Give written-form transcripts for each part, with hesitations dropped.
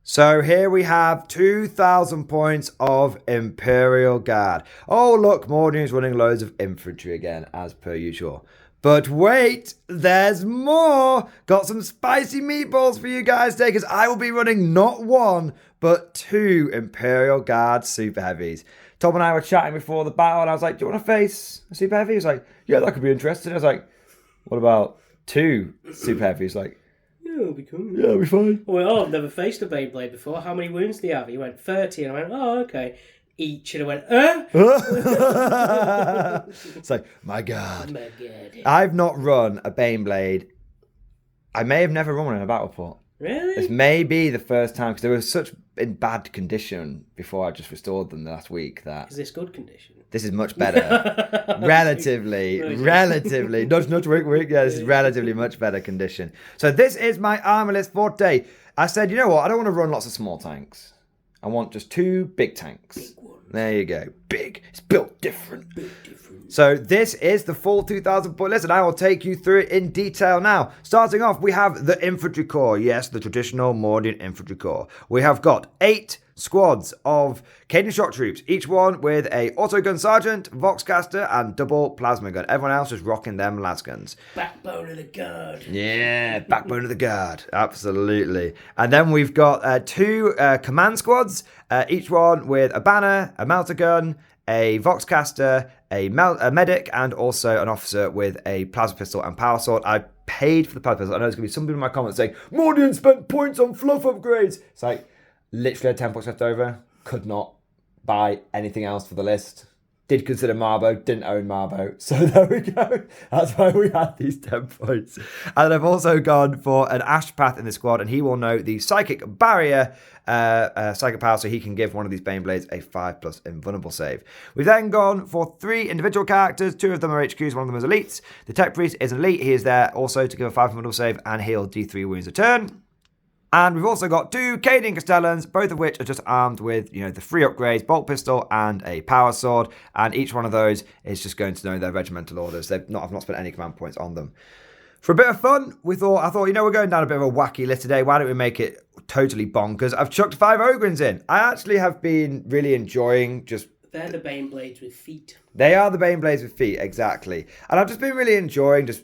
So here we have 2,000 points of Imperial Guard. Oh look, Mordian's running loads of infantry again, as per usual. But wait, there's more! Got some spicy meatballs for you guys today, because I will be running not one, but 2 Imperial Guard Super Heavies. Tom and I were chatting before the battle, and I was like, do you want to face a Super Heavy? He was like, yeah, that could be interesting. I was like, what about 2 Super Heavies? Like, yeah, it'll be cool. Yeah, it'll be fine. I went, I've never faced a Baneblade before. How many wounds do you have? He went, 30. And I went, oh, okay. Each. And I went, It's like, my God. My God. I've not run a Baneblade. I may have never run one in a battle port. Really? This may be the first time, because they were such in bad condition before I just restored them last week that... Is this good condition? This is much better. relatively. Nudge, wink. Yeah, this is relatively much better condition. So this is my armor list for today. I said, you know what? I don't want to run lots of small tanks. I want just 2 big tanks. Big ones. There you go. Big. It's built different. Big different. So this is the full 2,000 point list, and I will take you through it in detail now. Starting off, we have the Infantry Corps. Yes, the traditional Mordian Infantry Corps. We have got 8 squads of Cadian shock troops, each one with a autogun sergeant, voxcaster, and double plasma gun. Everyone else is rocking them lasguns. Backbone of the guard. Yeah, backbone of the guard. Absolutely. And then we've got 2 command squads, each one with a banner, a melter gun, a voxcaster, a medic, and also an officer with a plasma pistol and power sword. I paid for the plasma pistol. I know there's going to be some people in my comments saying, Mordian spent points on fluff upgrades. It's like, literally had 10 points left over. Could not buy anything else for the list. Did consider Marbo, didn't own Marbo. So there we go. That's why we had these 10 points. And I've also gone for an Ashpath in the squad, and he will know the Psychic Barrier, Psychic Power, so he can give one of these Baneblades a 5+ invulnerable save. We've then gone for 3 individual characters. 2 of them are HQs, one of them is elites. The Tech Priest is an elite. He is there also to give a 5 invulnerable save and heal D3 wounds a turn. And we've also got 2 Cadian Castellans, both of which are just armed with, the free upgrades, bolt pistol and a power sword. And each one of those is just going to know their regimental orders. I've not spent any command points on them. For a bit of fun, I thought, we're going down a bit of a wacky list today. Why don't we make it totally bonkers? I've chucked 5 Ogryns in. I actually have been really enjoying just... They're the Baneblades with feet. They are the Baneblades with feet, exactly. And I've just been really enjoying just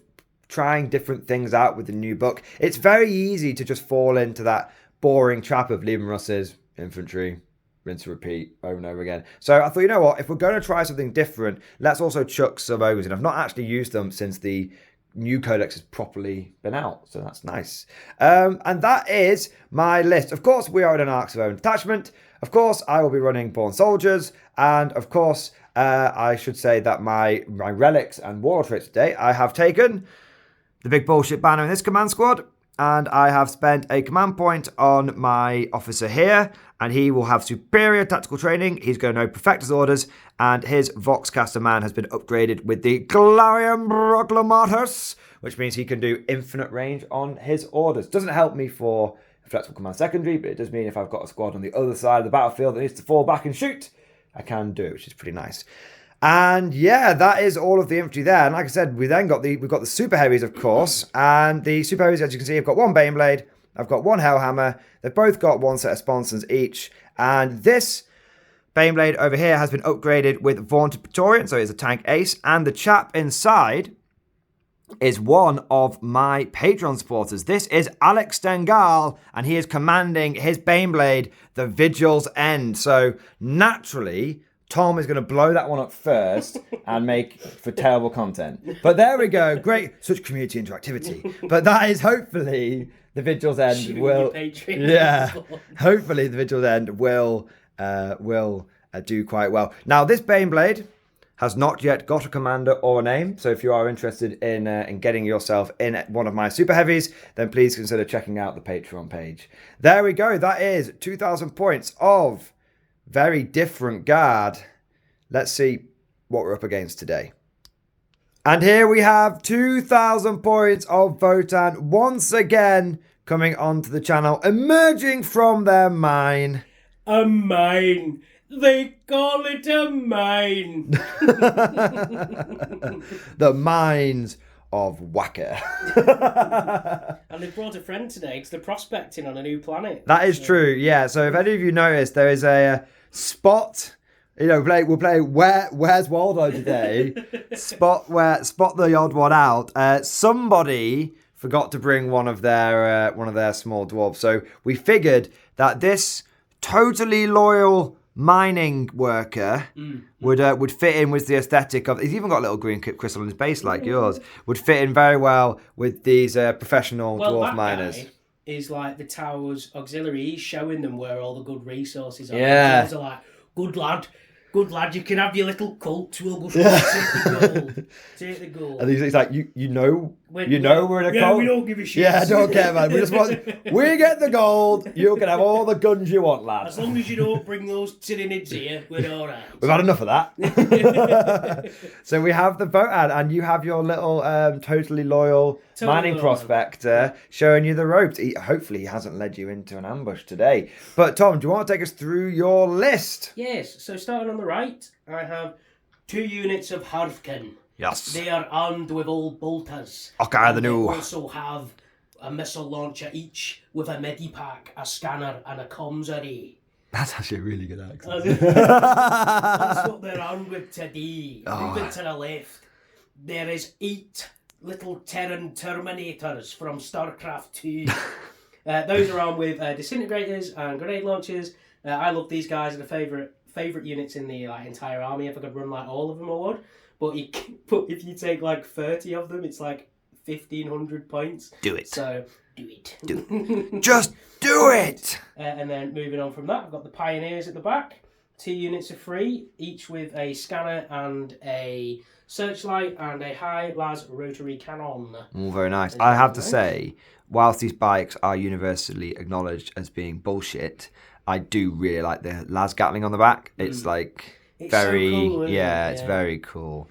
trying different things out with the new book. It's very easy to just fall into that boring trap of Lieben Russ's infantry, rinse and repeat over and over again. So I thought, if we're going to try something different, let's also chuck some Ogryns in. I've not actually used them since the new codex has properly been out, so that's nice. And that is my list. Of course, we are in an Arcs of Own detachment. Of course, I will be running Born Soldiers, and of course, I should say that my relics and warlord traits today, I have taken the big bullshit banner in this command squad, and I have spent a command point on my officer here, and he will have superior tactical training. He's going to know Perfector's orders, and his Voxcaster man has been upgraded with the Gloriam Proclamatus, which means he can do infinite range on his orders. Doesn't help me for flexible command secondary, but it does mean if I've got a squad on the other side of the battlefield that needs to fall back and shoot, I can do it, which is pretty nice. And yeah, that is all of the infantry there. And like I said, we've got the super heavies, of course. And the super heavies, as you can see, I've got 1 Baneblade, I've got 1 Hellhammer. They've both got 1 set of sponsons each. And this Baneblade over here has been upgraded with Vaunted Praetorian, so it's a tank ace. And the chap inside is one of my Patreon supporters. This is Alex Stengal, and he is commanding his Baneblade, the Vigil's End. So naturally, Tom is going to blow that one up first and make for terrible content. But there we go. Great. Such community interactivity. But that is hopefully the Vigil's End will... Yeah. Hopefully the Vigil's End will do quite well. Now, this Baneblade has not yet got a commander or a name. So if you are interested in getting yourself in one of my super heavies, then please consider checking out the Patreon page. There we go. That is 2,000 points of very different guard. Let's see what we're up against today. And here we have 2,000 points of Votann once again coming onto the channel, emerging from their mine. A mine. They call it a mine. The mines of Whacker. And they've brought a friend today because they're prospecting on a new planet. That is true, yeah. So if any of you noticed, there is a spot. We'll play Where's Waldo today. Spot the odd one out. Somebody forgot to bring one of their small dwarves. So we figured that this totally loyal mining worker would fit in with the aesthetic of. He's even got a little green crystal on his base like yours. Would fit in very well with these professional dwarf miners. Guy is like the tower's auxiliary. He's showing them where all the good resources are. Yeah. The are like, good lad, you can have your little cult. We'll go take the gold. Take the gold. And he's like, you know we're in a cult. Yeah, we don't give a shit. Yeah, don't care, man. We get the gold. You can have all the guns you want, lad. As long as you don't bring those tyrannids here, we're all right. We've had enough of that. So we have the Votann, and you have your little totally loyal mining prospector showing you the ropes. Hopefully he hasn't led you into an ambush today. But Tom, do you want to take us through your list? Yes. So starting on the right, I have 2 units of Harfkin. Yes. They are armed with old bolters. Okay, the new. They also have a missile launcher each with a medipack, a scanner, and a comms array. That's actually a really good accent. That's what they're armed with today. Moving to the left, there is 8 little Terran Terminators from StarCraft 2. Those are armed with disintegrators and grenade launchers. I love these guys. Are the favourite units in the entire army. If I could run all of them, I would. But if you take 30 of them, it's 1,500 points. Do it. So do it. Do it. Just do it. And then moving on from that, I've got the Pioneers at the back. 2 units of 3, each with a scanner and a searchlight and a high las rotary cannon. Oh, very nice. I have to say, whilst these bikes are universally acknowledged as being bullshit, I do really like the las Gatling on the back. It's It's very so cool, it's very cool.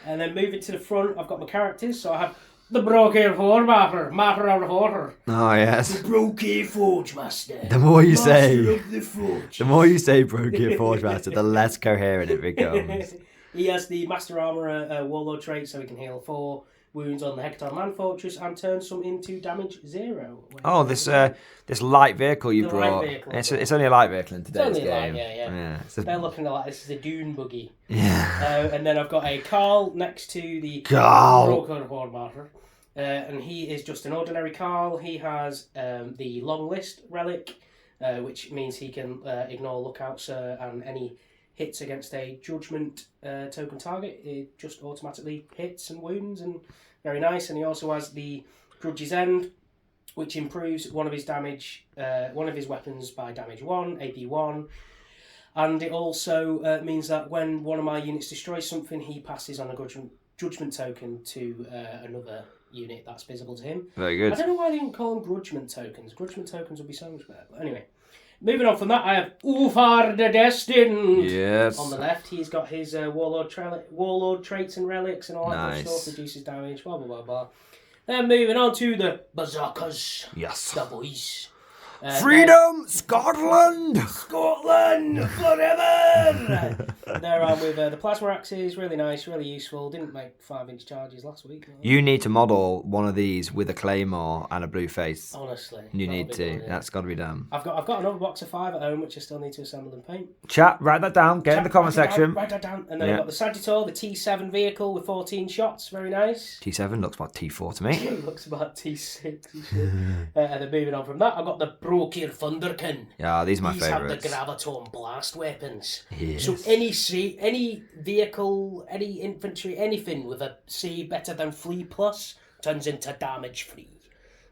And then moving to the front, I've got my characters. So I have the Broker Formaster, Master of the Forger. Oh yes. The Broker Forge Master. The more you say, of the Forge. the more you say Broker Forge Master, the less coherent it becomes. He has the Master Armourer Warlord trait, so he can heal 4 wounds on the Hecaton Land Fortress and turn some into damage 0. Oh, this light vehicle you brought. Vehicle it's only a light vehicle in today's game. game. Yeah. They're looking like this is a dune buggy. Yeah. And then I've got a Carl next to the Carl. Broker Hordmaster. And he is just an ordinary Carl. He has the long list relic, which means he can ignore lookouts and any hits against a judgment token target. It just automatically hits and wounds, and very nice. And he also has the Grudge's End, which improves one of his weapons by damage 1, AP 1. And it also means that when one of my units destroys something, he passes on a judgment token to another unit that's visible to him. Very good. I don't know why they didn't call them grudgement tokens. Grudgement tokens would be so much better. But anyway, moving on from that, I have Ufar the Destined. Yes. On the left, he's got his warlord traits and relics and all that good stuff. Reduces damage, blah, blah, blah, blah. Then moving on to the Berserkers. Yes. The boys. Freedom! Scotland! Scotland! Forever! They're on with the plasma axes. Really nice, really useful. Didn't make 5-inch charges last week. You need to model one of these with a claymore and a blue face. Honestly. You need to. That's got to be done. I've got another box of 5 at home, which I still need to assemble and paint. Chat, write that down. Get in the comment section. Write that down. And then I've got the Sagittor, the T7 vehicle with 14 shots. Very nice. T7 looks about T4 to me. It looks about T6. And then moving on from that, I've got the Brokir Thunderkin. Yeah, these are my favourites. These have the Graviton blast weapons. Yes. So any vehicle, any infantry, anything with a C better than Flea Plus turns into damage free.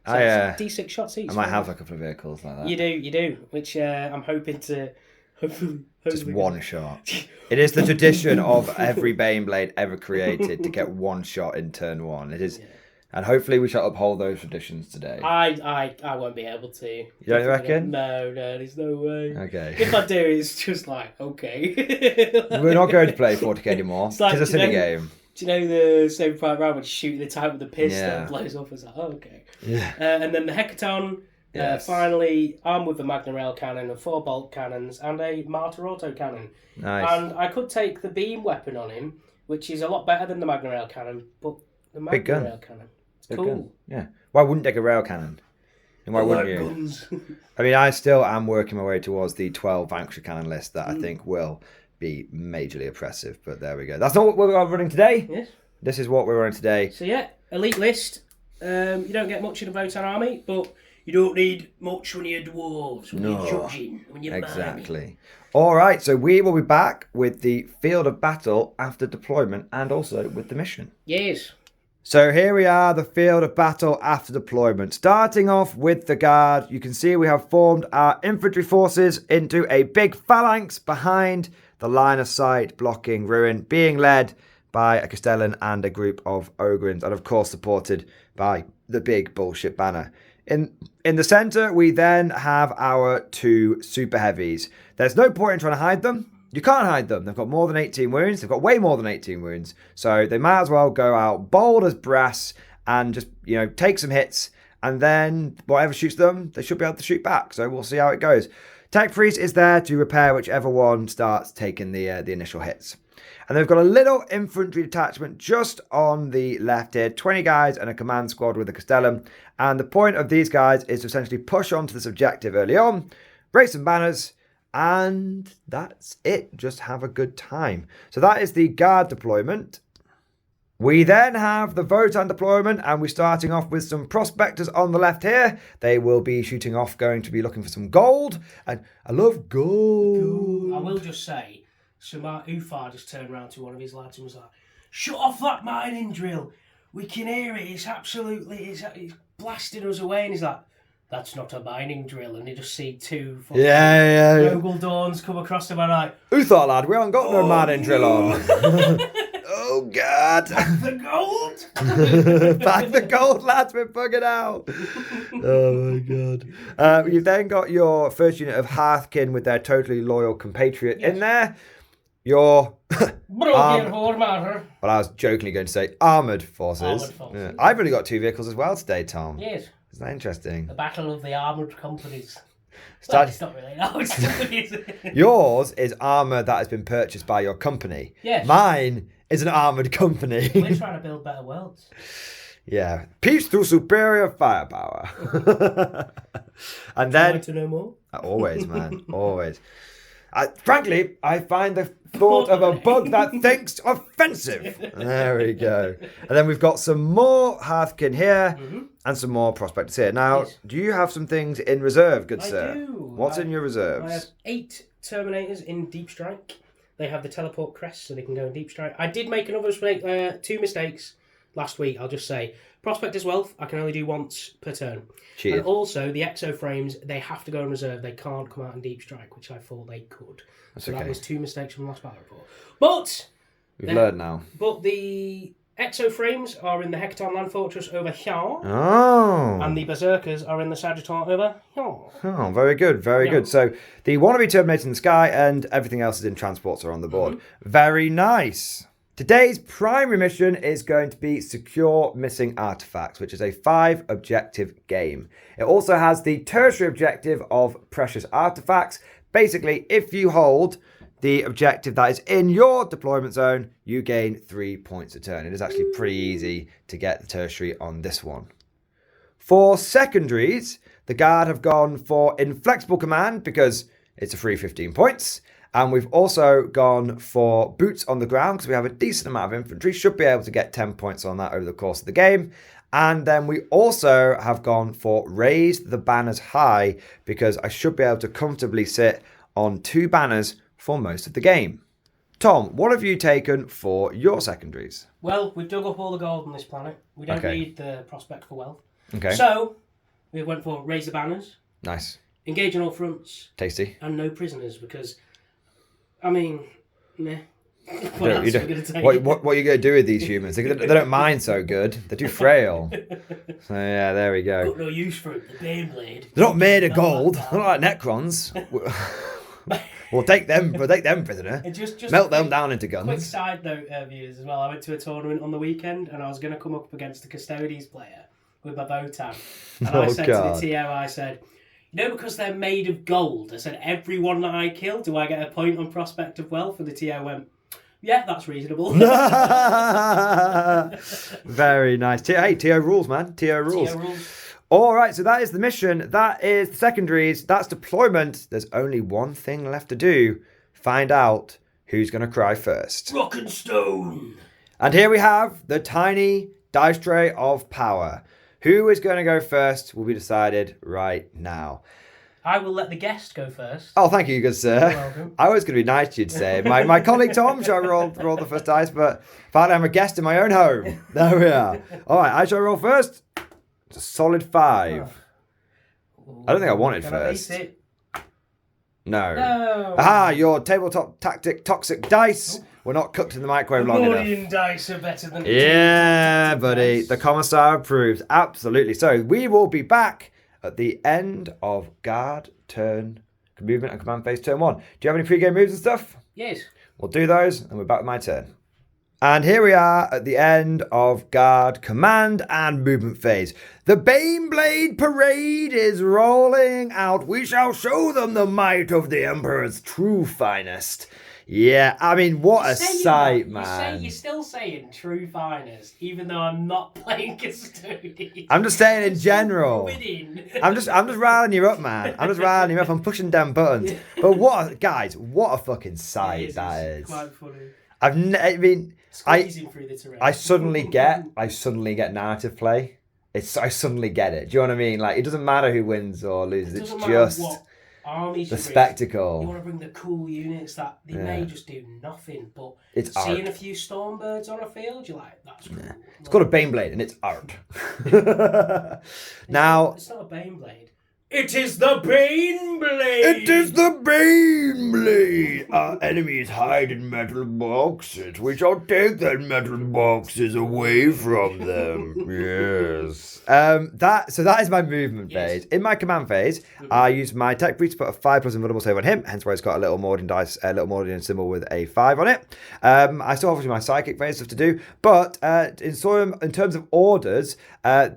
So D6 shots each. I might have a couple of vehicles like that. You do. Which I'm hoping to... Hopefully just one shot. It is the tradition of every Baneblade ever created to get one shot in turn 1. It is... Yeah. And hopefully we shall uphold those traditions today. I won't be able to. You don't reckon? No, there's no way. Okay. If I do, it's just okay. We're not going to play 40k anymore. It's a silly game. Do you know the Saving Private Ryan would shoot the tank with the pistol and blows off? It's like, okay. Yeah. And then the Hecaton, finally armed with the Magna Rail cannon and 4 bolt cannons and a Martyr auto cannon. Nice. And I could take the beam weapon on him, which is a lot better than the Magna Rail cannon, but The Big gun. rail cannon. It's Big cool. gun. Yeah. Why wouldn't take a rail cannon? And why wouldn't you? Guns. I mean, I still am working my way towards the 12 Vanquisher cannon list that I think will be majorly oppressive. But there we go. That's not what we're running today. Yes. This is what we're running today. So yeah, elite list. You don't get much in a Votann army, but you don't need much when you're dwarves, when you're judging, when you're Exactly. All right, so we will be back with the field of battle after deployment and also with the mission. Yes. So here we are, the field of battle after deployment. Starting off with the guard, you can see we have formed our infantry forces into a big phalanx behind the line of sight blocking ruin, being led by a Castellan and a group of Ogrins, and of course supported by the big bullshit banner. In the centre, we then have our 2 super heavies. There's no point in trying to hide them. You can't hide them. They've got more than 18 wounds. They've got way more than 18 wounds. So they might as well go out bold as brass and just, take some hits. And then whatever shoots them, they should be able to shoot back. So we'll see how it goes. Tech Priest is there to repair whichever one starts taking the initial hits. And they've got a little infantry detachment just on the left here. 20 guys and a command squad with a Castellan. And the point of these guys is to essentially push onto this objective early on, raise some banners, and that's it. Just have a good time. So that is the guard deployment. We then have the Votann deployment, and we're starting off with some prospectors on the left here. They will be shooting off, going to be looking for some gold. And I love gold. I will just say, Samar Ufar just turned around to one of his lads and was like, "Shut off that mining drill. We can hear it. It's blasting us away." And he's like, "That's not a mining drill." And they just see 2 Noble Dawns come across them and like, "Who thought, lad? We haven't got no mining drill on." Oh, God. Back the gold. Back the gold, lads. We're bugging out. Oh, my God. You've then got your first unit of Hearthkin with their totally loyal compatriot in there. Your... Well, I was jokingly going to say armoured forces. Yeah. I've only got 2 vehicles as well today, Tom. Yes. Isn't that interesting? The battle of the armoured companies. Well, it's not really. No, it's not. Yours is armour that has been purchased by your company. Yes. Mine is an armoured company. We're trying to build better worlds. Yeah. Peace through superior firepower. And then... Would you like to know more? Always, man. Always. Frankly, I find the thought of a bug that thinks offensive. There we go. And then we've got some more Hearthkin here and some more prospectors here. Now, do you have some things in reserve, good sir? I do. What's in your reserves? I have 8 Terminators in Deep Strike. They have the teleport crest, so they can go in Deep Strike. I did make another mistake, 2 mistakes last week, I'll just say. Prospector's Wealth, I can only do once per turn. Cheated. And also, the Exo Frames, they have to go in reserve. They can't come out in Deep Strike, which I thought they could. That's so okay. That was 2 mistakes from the last battle report. But... We've learned now. But the Exo Frames are in the Hecaton Land Fortress over here. Oh. And the Berserkers are in the Sagittar over here. Oh, very good, very good. So the wannabe Terminator in the sky and everything else is in transports are on the board. Very nice. Today's primary mission is going to be Secure Missing Artifacts, which is a 5-objective game. It also has the tertiary objective of Precious Artifacts. Basically, if you hold the objective that is in your deployment zone, you gain 3 points a turn. It is actually pretty easy to get the tertiary on this one. For secondaries, the Guard have gone for Inflexible Command because it's a free 15 points. And we've also gone for Boots on the Ground because we have a decent amount of infantry. Should be able to get 10 points on that over the course of the game. And then we also have gone for Raise the Banners High because I should be able to comfortably sit on 2 banners for most of the game. Tom, what have you taken for your secondaries? Well, we've dug up all the gold on this planet. We don't need the prospect for wealth. Okay. So, we went for Raise the Banners. Nice. Engage on all fronts. Tasty. And no prisoners because, I mean, meh. What are you going to do with these humans? They don't mind so good. They're too frail. So yeah, there we go. Got no use for it. The Baneblade. They're not made of gold. They're not like Necrons. We'll take them prisoner. Just melt them down into guns. Quick side note, viewers, as well. I went to a tournament on the weekend and I was going to come up against the Custodes player with my Votann. And I said to the TO, I said, because they're made of gold, I said, everyone that I kill, do I get a point on Prospect of Wealth? And the TO went, Yeah, that's reasonable. Very nice. Hey, TO rules, man. TO rules. TO rules. All right, so that is the mission. That is the secondaries. That's deployment. There's only one thing left to do. Find out who's going to cry first. Rock and stone. And here we have the tiny dice tray of power. Who is going to go first will be decided right now. I will let the guest go first. Oh, thank you, good sir. You're welcome. I was going to be nice, you'd say. My colleague Tom shall roll the first dice, but finally I'm a guest in my own home. There we are. All right, I shall roll first. It's a solid 5. I don't think I wanted Can first. I it? No. No. Aha, your tabletop tactic toxic dice were not cooked in the microwave long enough. Mordian dice are better than Yeah, buddy. The commissar approves. Absolutely. So we will be back at the end of guard turn, movement and command phase turn 1. Do you have any pre-game moves and stuff? Yes. We'll do those and we're back with my turn. And here we are at the end of guard, command and movement phase. The Baneblade parade is rolling out. We shall show them the might of the Emperor's true finest. Yeah, I mean, what a sight, man. You're still saying true finest, even though I'm not playing custodian. I'm just saying in general. I'm just riling you up, man. I'm just riling you up. I'm pushing down buttons. But what a fucking sight that is. It's quite funny. Squeezing through the terrain. I suddenly get narrative play. I suddenly get it. Do you know what I mean? Like, it doesn't matter who wins or loses. It's just armies the spectacle. You want to bring the cool units that they may just do nothing, but it's seeing art. a few Stormbirds on a field, you're like, that's cool. Yeah. It's called a Baneblade and it's art. Now, it's not a Baneblade. It is the Baneblade! It is the Baneblade! Our enemies hide in metal boxes. We shall take their metal boxes away from them. Yes. That is my movement phase. In my command phase, I use my tech breach to put a 5+ invulnerable save on him, hence why it's got a little Mordian dice, a little Mordian symbol with a 5 on it. I still have my psychic phase stuff to do, but in terms of orders,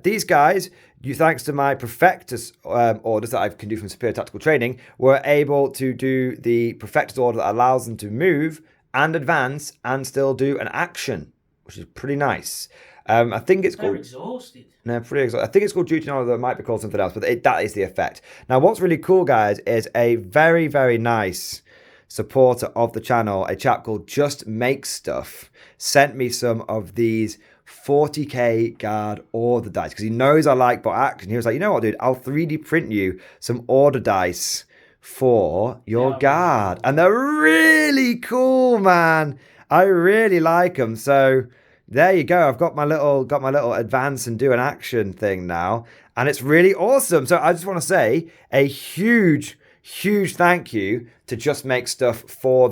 these guys, thanks to my Perfectus orders that I can do from Superior Tactical Training, were able to do the Perfectus order that allows them to move and advance and still do an action, which is pretty nice. I think it's called... They're exhausted. No, pretty exhausted. I think it's called Duty and Honor, though it might be called something else, but that is the effect. Now, what's really cool, guys, is a very, very nice supporter of the channel, a chap called Just Makes Stuff, sent me some of these 40k guard order dice because he knows I like bot action. He was like, you know what, dude, I'll 3D print you some order dice for your guard, and they're really cool, man. I really like them. So there you go. I've got my little advance and do an action thing now, and it's really awesome. So I just want to say a huge thank you to Just Make Stuff for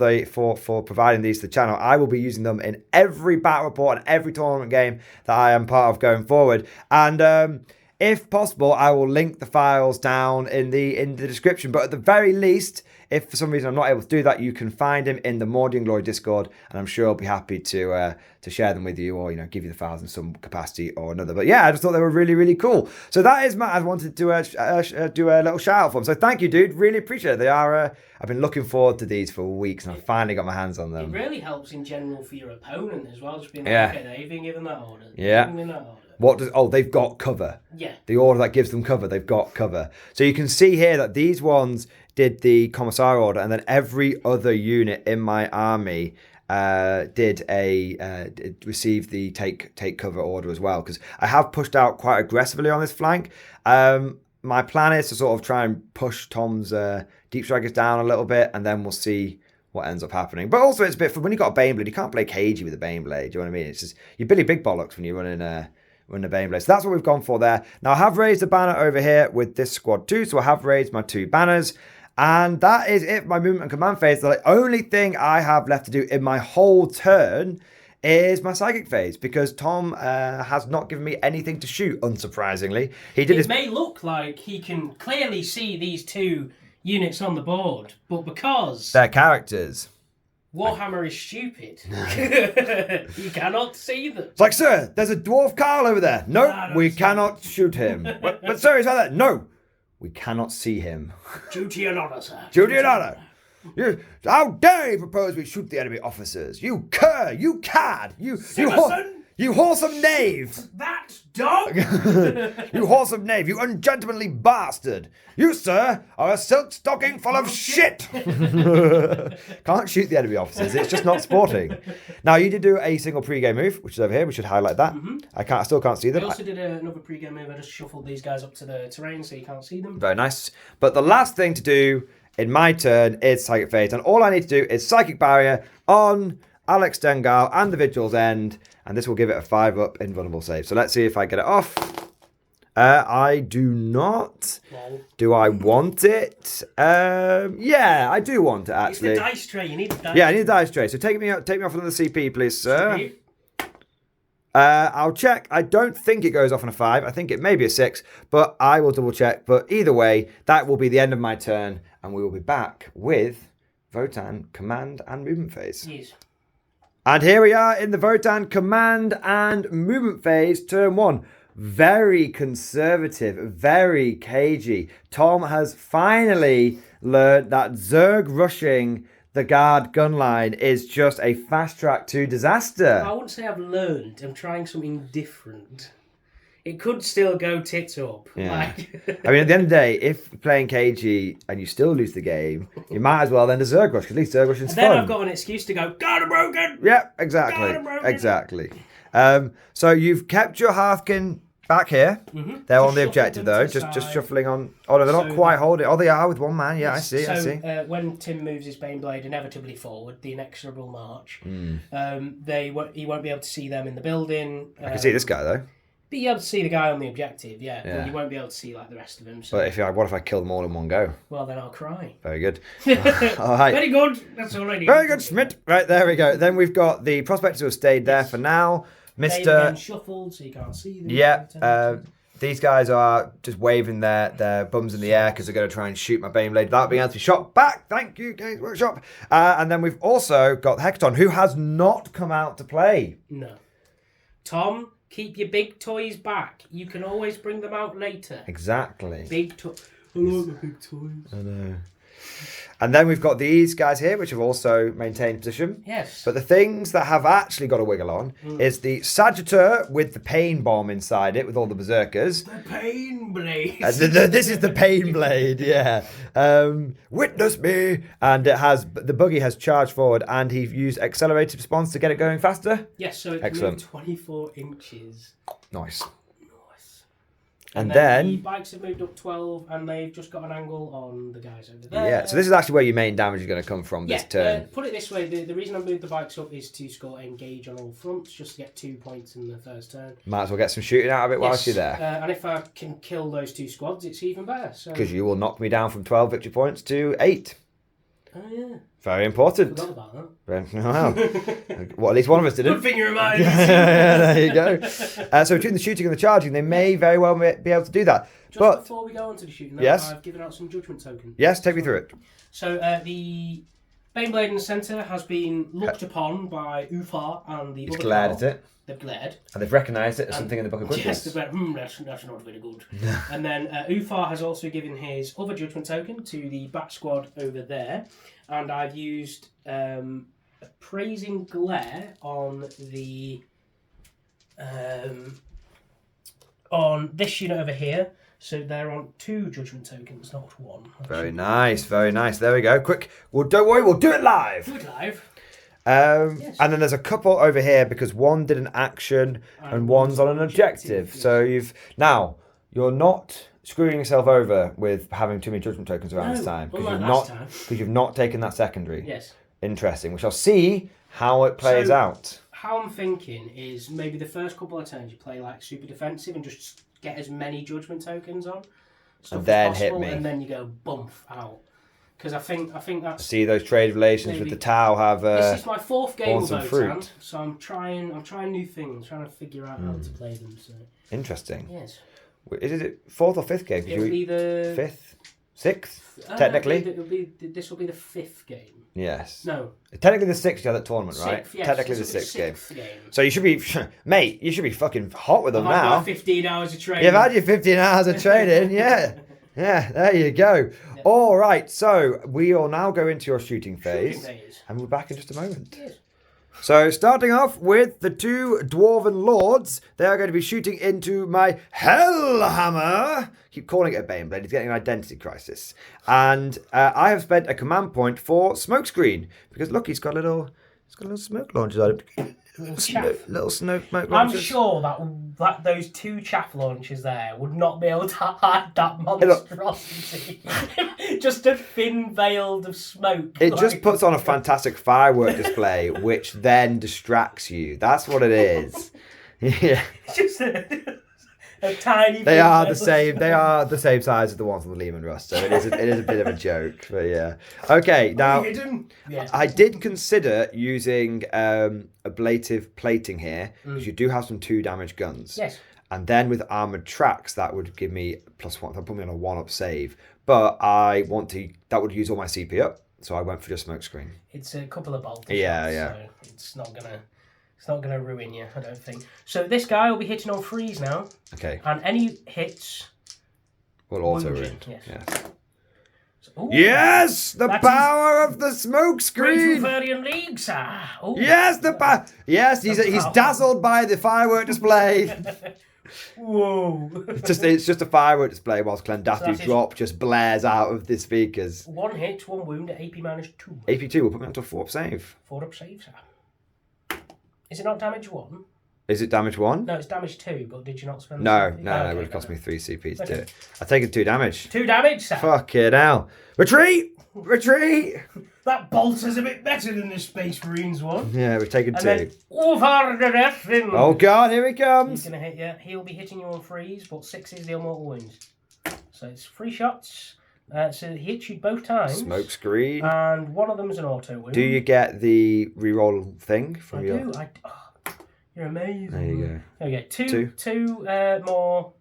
providing these to the channel. I will be using them in every battle report and every tournament game that I am part of going forward. And if possible, I will link the files down in the description. But at the very least, if for some reason I'm not able to do that, you can find him in the Mordian Glory Discord, and I'm sure I'll be happy to share them with you, or give you the files in some capacity or another. But yeah, I just thought they were really, really cool. So that is Matt. I wanted to do a little shout out for them. So thank you, dude. Really appreciate it. They are. I've been looking forward to these for weeks, and I finally got my hands on them. It really helps in general for your opponent as well. Just being like, okay, they've been given that order. Yeah. They've got cover. Yeah. The order that gives them cover, they've got cover. So you can see here that these ones did the commissar order, and then every other unit in my army received the take cover order as well, because I have pushed out quite aggressively on this flank. My plan is to sort of try and push Tom's deep strikers down a little bit, and then we'll see what ends up happening. But also, it's a bit when you got a Baneblade, you can't play cagey with a Baneblade. Do you know what I mean? It's just you're Billy Big Bollocks when you're running the Baneblade. So that's what we've gone for there. Now I have raised a banner over here with this squad too, so I have raised my 2 banners. And that is it for my movement and command phase. The only thing I have left to do in my whole turn is my psychic phase, because Tom has not given me anything to shoot, unsurprisingly. It may look like he can clearly see these 2 units on the board, but because they're characters, Warhammer is stupid. You cannot see them. It's like, sir, there's a dwarf Carl over there. No, we cannot shoot him. but sir, he's like that. No, we cannot see him. Duty and honor, sir. Duty and honor. How dare you propose we shoot the enemy officers? You cur! You cad! You whoresome knave! That dog! You whoresome knave! You ungentlemanly bastard! You, sir, are a silk stocking full of shit! Can't shoot the enemy officers. It's just not sporting. Now, you did do a single pre-game move, which is over here. We should highlight that. Mm-hmm. I still can't see them. I also did another pre-game move. I just shuffled these guys up to the terrain so you can't see them. Very nice. But the last thing to do in my turn is Psychic Fate. And all I need to do is Psychic Barrier on Alex Dengal and the Vigil's End. And this will give it a 5-up invulnerable save. So let's see if I get it off. I do not. Lol. Do I want it? Yeah, I do want it, actually. It's the dice tray. You need the dice Yeah, I need a dice tray. So take me off another CP, please, sir. I'll check. I don't think it goes off on a 5. I think it may be a 6, but I will double check. But either way, that will be the end of my turn. And we will be back with Votann command and movement phase. Yes. And here we are in the Votann command and movement phase, turn 1. Very conservative, very cagey. Tom has finally learned that Zerg rushing the guard gun line is just a fast track to disaster. I wouldn't say I've learned. I'm trying something different. It could still go tits up. Yeah. I mean, at the end of the day, if you're playing KG and you still lose the game, you might as well then do Zerg Rush, because at least Zerg Rush is fun. Then I've got an excuse to go, guard broken! Yeah, exactly. Exactly. So you've kept your Hearthkin back here. Mm-hmm. They're on the objective, though. Just shuffling on. Oh, no, they're not quite holding. Oh, they are with one man. Yeah, I see. When Tim moves his Baneblade inevitably forward, the inexorable march, he won't be able to see them in the building. I can see this guy, though. But you'll be able to see the guy on the objective, yeah. But you won't be able to see like the rest of him. So. But what if I kill them all in one go? Well, then I'll cry. Very good. All right. Very good. That's already. Very good, Schmidt. Right, there we go. Then we've got the prospectors who have stayed there for now. They've been shuffled, so you can't see them. Yeah. These guys are just waving their bums in the air because they're going to try and shoot my Baneblade without being able to be shot back. Thank you, Games Workshop. And then we've also got Hekaton, who has not come out to play. No. Tom, keep your big toys back. You can always bring them out later. Exactly. Big toys. I like the big toys. I know. And then we've got these guys here, which have also maintained position. Yes. But the things that have actually got a wiggle on is the Sagittar with the pain bomb inside it, with all the berserkers. The pain blade. This is the pain blade, yeah. Witness me. And the buggy has charged forward, and he used accelerated response to get it going faster. Yes, so it can move 24 inches. Nice. And then the bikes have moved up 12, and they've just got an angle on the guys over there. Yeah, so this is actually where your main damage is going to come from this turn. Put it this way, the reason I moved the bikes up is to score engage on all fronts, just to get 2 points in the first turn. Might as well get some shooting out of it whilst you're there. And if I can kill those 2 squads, it's even better. Because you will knock me down from 12 victory points to 8. Oh, yeah. Very important. Forgot about that. Wow. Well, at least one of us didn't. Good thing you reminded me. Yeah, there you go. So between the shooting and the charging, they may very well be able to do that. Just before we go on to the shooting, though, I've given out some judgment tokens. Yes, take me through it. So the Baneblade in the centre has been looked upon by Ufar and the other glared at it. They've glared. And they've recognised it as something in the Book of Good Yes, Books. they've went, that's not very good. And then Ufar has also given his other judgment token to the Bat Squad over there. And I've used Appraising Glare on the on this unit over here. So they're on 2 judgment tokens, not 1. Very nice, very nice. There we go. Quick. Well, don't worry, we'll do it live. Do it live. Yes. And then there's a couple over here because one did an action and one's on an objective. Yes. So you're not screwing yourself over with having too many judgment tokens around this time because you've not taken that secondary. Yes. Interesting. We shall see how it plays out. How I'm thinking is maybe the first couple of turns you play like super defensive and just get as many judgment tokens on, and then hit me, and then you go bump out. Because I think that's. See those trade relations with the Tau have. This is my 4th game with Votann, so I'm trying new things, trying to figure out how to play them. So. Interesting. Yes. Is it 4th or 5th game? It'll be the 5th, 6th, technically. This will be the 5th game. Yes. No. Technically the 6th you had that tournament, right? Yes, technically the 6th game. So you should be, mate, you should be fucking hot with them now. I've had 15 hours of training. You've had your 15 hours of training, yeah. Yeah, there you go. Yeah. All right, so we will now go into your shooting phase. Shooting phase. And we're back in just a moment. Yes. So, starting off with the two Dwarven Lords, they are going to be shooting into my Hellhammer. Keep calling it a Baneblade, it's getting an identity crisis. And I have spent a command point for Smokescreen, because look, he's got little smoke launchers on him. Little smoke launchers. I'm sure that those two chaff launchers there would not be able to hide that monstrosity. Just a thin veil of smoke. It just puts on a fantastic firework display, which then distracts you. That's what it is. Yeah. It's just a tiny. They are the same. They are the same size as the ones on the Lehman Rust. So it is a bit of a joke. But yeah. Okay. Now, yes. I did consider using ablative plating here because you do have some 2 damage guns. Yes. And then with armored tracks, that would give me +1. That put me on a 1-up save. But that would use all my CP up. So I went for just Smokescreen. It's a couple of bolts. Yeah, yeah. So it's not gonna ruin you, I don't think. So this guy will be hitting on freeze now. Okay. And any hits will auto wound ruin. you. Yes. Yes. Ooh, Yes, the power of the smoke screen. Great League, sir. Ooh. Yes, the power. Yes, he's dazzled by the firework display. Whoa! It's just a firework display whilst Clendathu's drop just blares out of the speakers. 1 hit, 1 wound at AP -2. AP2 will put me onto a 4-up save. 4-up save, sir. Is it not damage 1? Is it damage 1? No, it's damage 2. But did you not spend? No, the it would have cost me 3 CP to do it. I've taken 2 damage. 2 damage, sir. Fucking hell! Retreat! Retreat! That bolt is a bit better than the Space Marines one. Yeah, we've taken 2. Then over the reffing. Oh god, here he comes! He's gonna hit you. He'll be hitting you on freeze, but 6 is the immortal wound. So it's 3 shots. So he hits you both times. Smoke screen. And one of them is an auto wound. Do you get the reroll thing from your? Do. You're amazing. There you go. There you go. Two more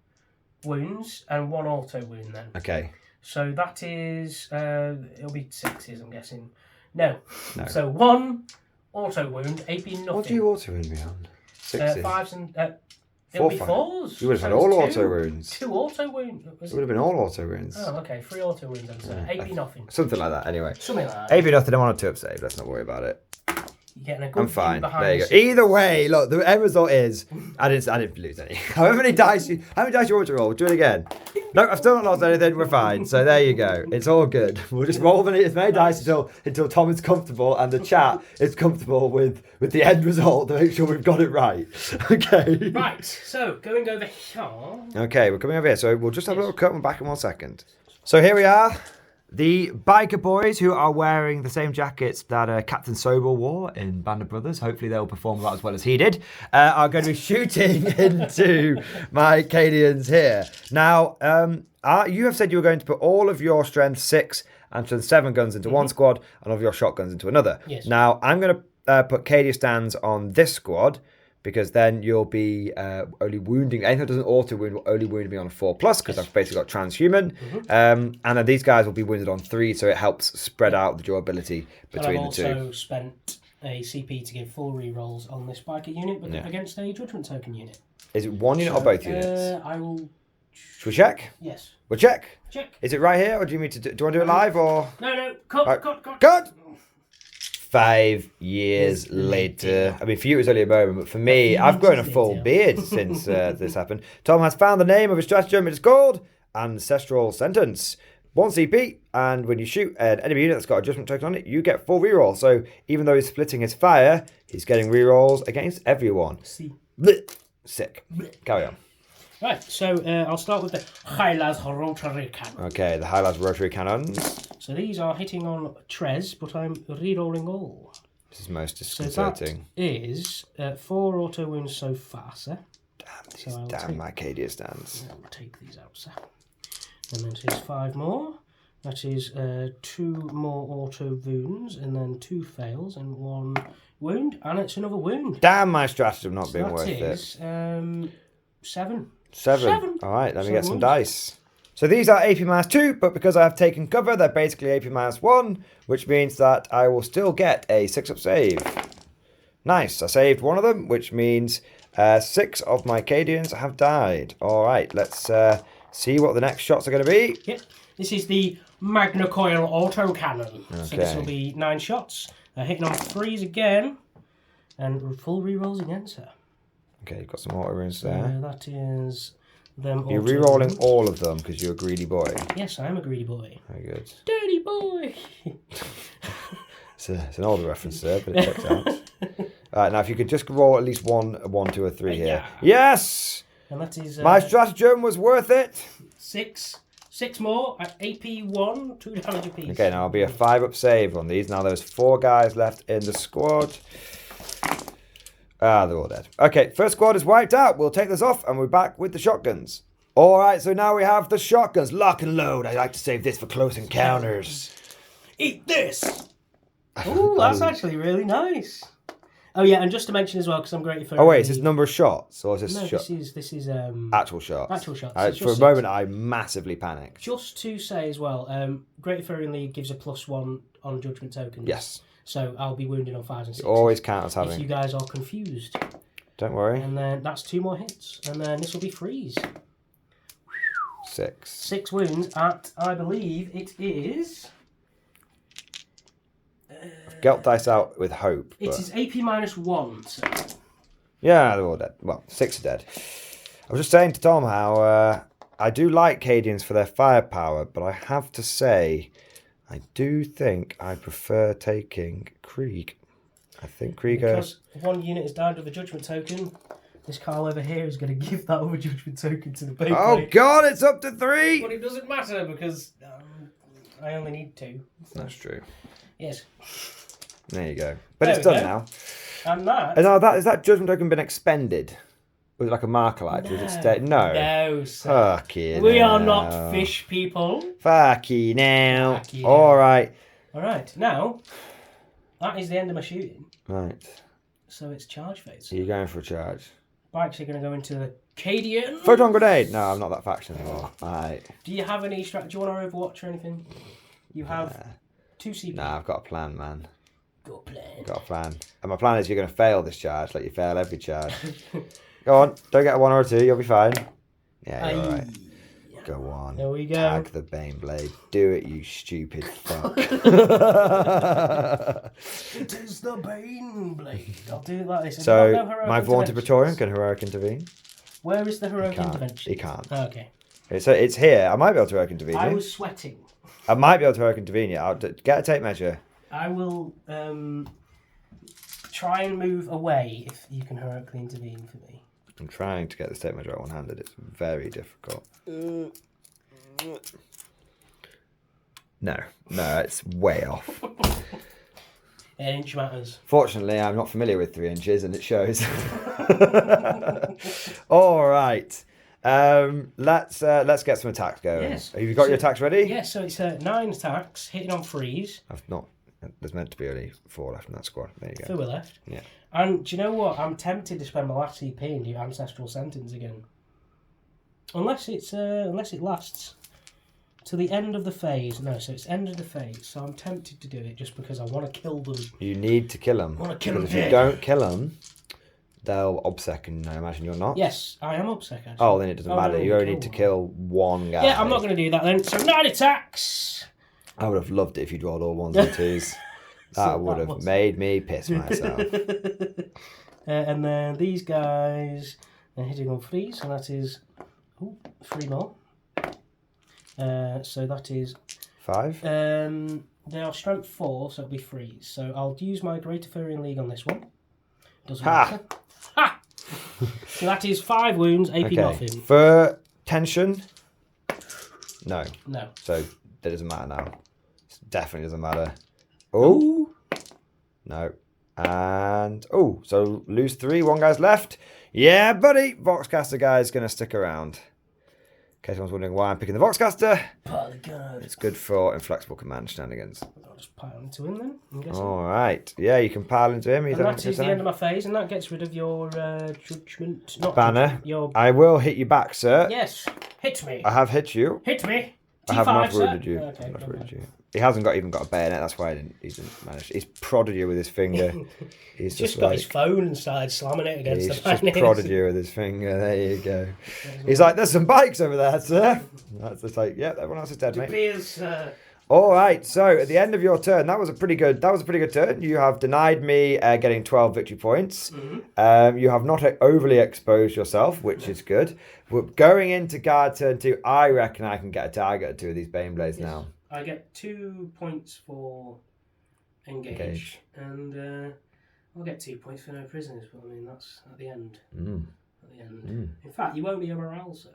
wounds and 1 auto wound then. Okay. So that is it'll be 6s, I'm guessing. No. No. So 1 auto wound, AP nothing. What do you auto wound me on? 6s. 5s and it'll be 4s. You would have had So all it's auto wounds. 2 auto wounds. It would have been all auto wounds. Oh, okay. 3 auto wounds then. So AP nothing. Something like that. Anyway. Something like that. AP nothing. I'm on a 2-up save. Let's not worry about it. You're getting a good I'm fine. view behind There you go. the scenes. Either way, look, the end result is I didn't lose any. How many dice you want to roll? Do it again. No, I've still not lost anything. We're fine. So there you go. It's all good. We'll just roll as many dice until Tom is comfortable and the chat is comfortable with the end result to make sure we've got it right. Okay. Right. So going over here. Okay, we're coming over here. So we'll just have a little cut and back in 1 second. So here we are. The biker boys who are wearing the same jackets that Captain Sobel wore in Band of Brothers, hopefully they'll perform that as well as he did, are going to be shooting into my Cadians here. Now, you have said you were going to put all of your Strength 6 and Strength 7 guns into one squad and all of your shotguns into another. Yes. Now, I'm going to put Cadia stands on this squad, because then you'll be only wounding. Anything that doesn't auto wound will only wound me on a 4+, because I've basically got transhuman. And then these guys will be wounded on 3, so it helps spread out the durability between the two. I've also spent a CP to give 4 rerolls on this biker unit, but against a judgment token unit. Is it 1 unit or both units? I will. Should we check? Yes. We'll check. Check. Is it right here, or do you want to do it live, or? No. Cut. Right. Cut. Cut. 5 years later. I mean, for you it was only a moment, but for me, I've grown a full beard since this happened. Tom has found the name of his stratagem. It is called Ancestral Sentence. 1 CP, and when you shoot an enemy unit that's got a judgment token on it, you get full reroll. So even though he's splitting his fire, he's getting rerolls against everyone. Sick. Carry on. Right, so I'll start with the Helens rotary cannon. Okay, the Helens rotary cannons. So these are hitting on Trez, but I'm re-rolling all. This is most So disconcerting. that is 4 auto wounds so far, sir. Damn my Cadia stands. I'll take these out, sir. And then there's 5 more. That is 2 more auto wounds, and then 2 fails, and 1 wound, and it's another wound. Damn my stratagem not being worth it. it. 7. 7. All right, let me get some dice. So these are AP -2, but because I have taken cover, they're basically AP -1, which means that I will still get a 6-up save. Nice, I saved one of them, which means 6 of my Cadians have died. All right, let's see what the next shots are going to be. Yep. This is the Magna Coil autocannon. Okay. So this will be 9 shots. Hitting on 3s again. And full rerolls again, sir. Okay, you've got some auto runes there. That is them. You're rerolling all of them because you're a greedy boy. Yes, I am a greedy boy. Very good. Dirty boy! It's an older reference there, but it checks out. Alright, now if you could just roll at least 1, 2, or 3 here. Yeah. Yes! And that is... My stratagem was worth it! 6 more at AP 1, 2 damage apiece. Okay, now I'll be a 5-up save on these. Now there's 4 guys left in the squad. They're all dead. Okay, first squad is wiped out. We'll take this off and we're back with the shotguns. Alright, so now we have the shotguns. Lock and load. I like to save this for close encounters. Eat this! Oh, that's actually really nice. Oh yeah, and just to mention as well, because I'm great for. Oh wait, is this number of shots or is this No, shot? this is Actual shots. Actual shots. For a moment, I massively panicked. Just to say as well, Great Furry League gives a +1 on judgment tokens. Yes. So I'll be wounded on 5s and 6s. You always count as having. If you guys are confused. Don't worry. And then that's 2 more hits, and then this will be freeze. 6. 6 wounds at, I believe it is. Gelt dice out with hope. It is AP -1. So. Yeah, they're all dead. Well, 6 are dead. I was just saying to Tom how I do like Cadians for their firepower, but I have to say, I do think I prefer taking Krieg. I think Krieger... Because 1 unit has died with a judgment token, this Carl over here is going to give that other judgment token to the Baneblade. Oh god, it's up to 3! But it doesn't matter because I only need 2. So. That's true. Yes. There you go. But it's done now. And that... And now is that judgment token been expended? Was it like a marker light? Was it stay? No. No, sir. Fucking We are not fish people. Fucky now. Fuck you. Alright. Alright, now, that is the end of my shooting. Right. So it's charge phase. Are you going for a charge? I'm actually going to go into the Cadian. Photon grenade! No, I'm not that faction anymore. Alright. Do you have any strategy? Do you want to Overwatch or anything? You have 2 CP. Nah, I've got a plan, man. Got a plan. Got a plan. And my plan is you're going to fail this charge, like you fail every charge. Go on, don't get a 1 or a 2, you'll be fine. Yeah, you're alright. Go on. There we go. Tag the Baneblade. Do it, you stupid fuck. It is the Baneblade. I'll do it like this. So, no my vaunted Praetorian can heroic intervene. Where is the heroic intervention? He can't. Oh, okay. So it's here. I might be able to heroic intervene. I was sweating. I might be able to heroic intervene. Yeah, I'll get a tape measure. I will try and move away if you can heroically intervene for me. I'm trying to get the tape measure out one-handed. It's very difficult. No, it's way off. An inch matters. Fortunately, I'm not familiar with 3 inches, and it shows. All right. Let's get some attacks going. Yes. Have you got your attacks ready? Yes, so it's 9 attacks, hitting on freeze. I've not. There's meant to be only 4 left in that squad. There you go. 2 are left. Yeah. And do you know what? I'm tempted to spend my last CP and do Ancestral Sentence again. Unless it lasts to the end of the phase. No, so it's end of the phase. So I'm tempted to do it just because I want to kill them. You need to kill them. I want to kill them. If you don't kill them, they'll obsec, and I imagine you're not. Yes, I am obsec actually. Oh, then it doesn't matter. No, you only need to kill 1 guy. Yeah, I'm not going to do that then. So 9 attacks. I would have loved it if you'd rolled all 1s and 2s. That would have made me piss myself. And then these guys are hitting on freeze, and that is 3 more. So that is 5. They are strength 4, so it'll be freeze. So I'll use my Greater Furian League on this one. Doesn't matter. Ha! So that is 5 wounds, AP nothing. For tension? No. No. So that doesn't matter now. It definitely doesn't matter. Oh. No. And so lose 3, 1 guy's left. Yeah, buddy. Voxcaster guy's gonna stick around. In case anyone's wondering why I'm picking the Voxcaster. It's good for inflexible command shenanigans. I'll just pile into him then. I'm guessing. Alright. Yeah, you can pile into him. And that is the end of my phase, and that gets rid of your judgment. Not banner. Your... I will hit you back, sir. Yes. Hit me. I have hit you. Hit me. T5, I have not sir. wounded you. Okay, Not wounded you. He hasn't even got a bayonet. That's why he didn't manage. He's prodded you with his finger. He's just got his phone and started slamming it against the pioneers. He's just prodded you with his finger. There you go. He's like, there's some bikes over there, sir. That's just like, yep, everyone else is dead, mate. All right, so at the end of your turn, that was a pretty good turn. You have denied me getting 12 victory points. Mm-hmm. You have not overly exposed yourself, which is good. We're going into guard turn 2. I reckon I can get a target at 2 of these Baneblades now. I get 2 points for engage. And I'll get 2 points for no prisoners, but I mean, that's at the end. At the end. In fact, you won't be a morale, sir.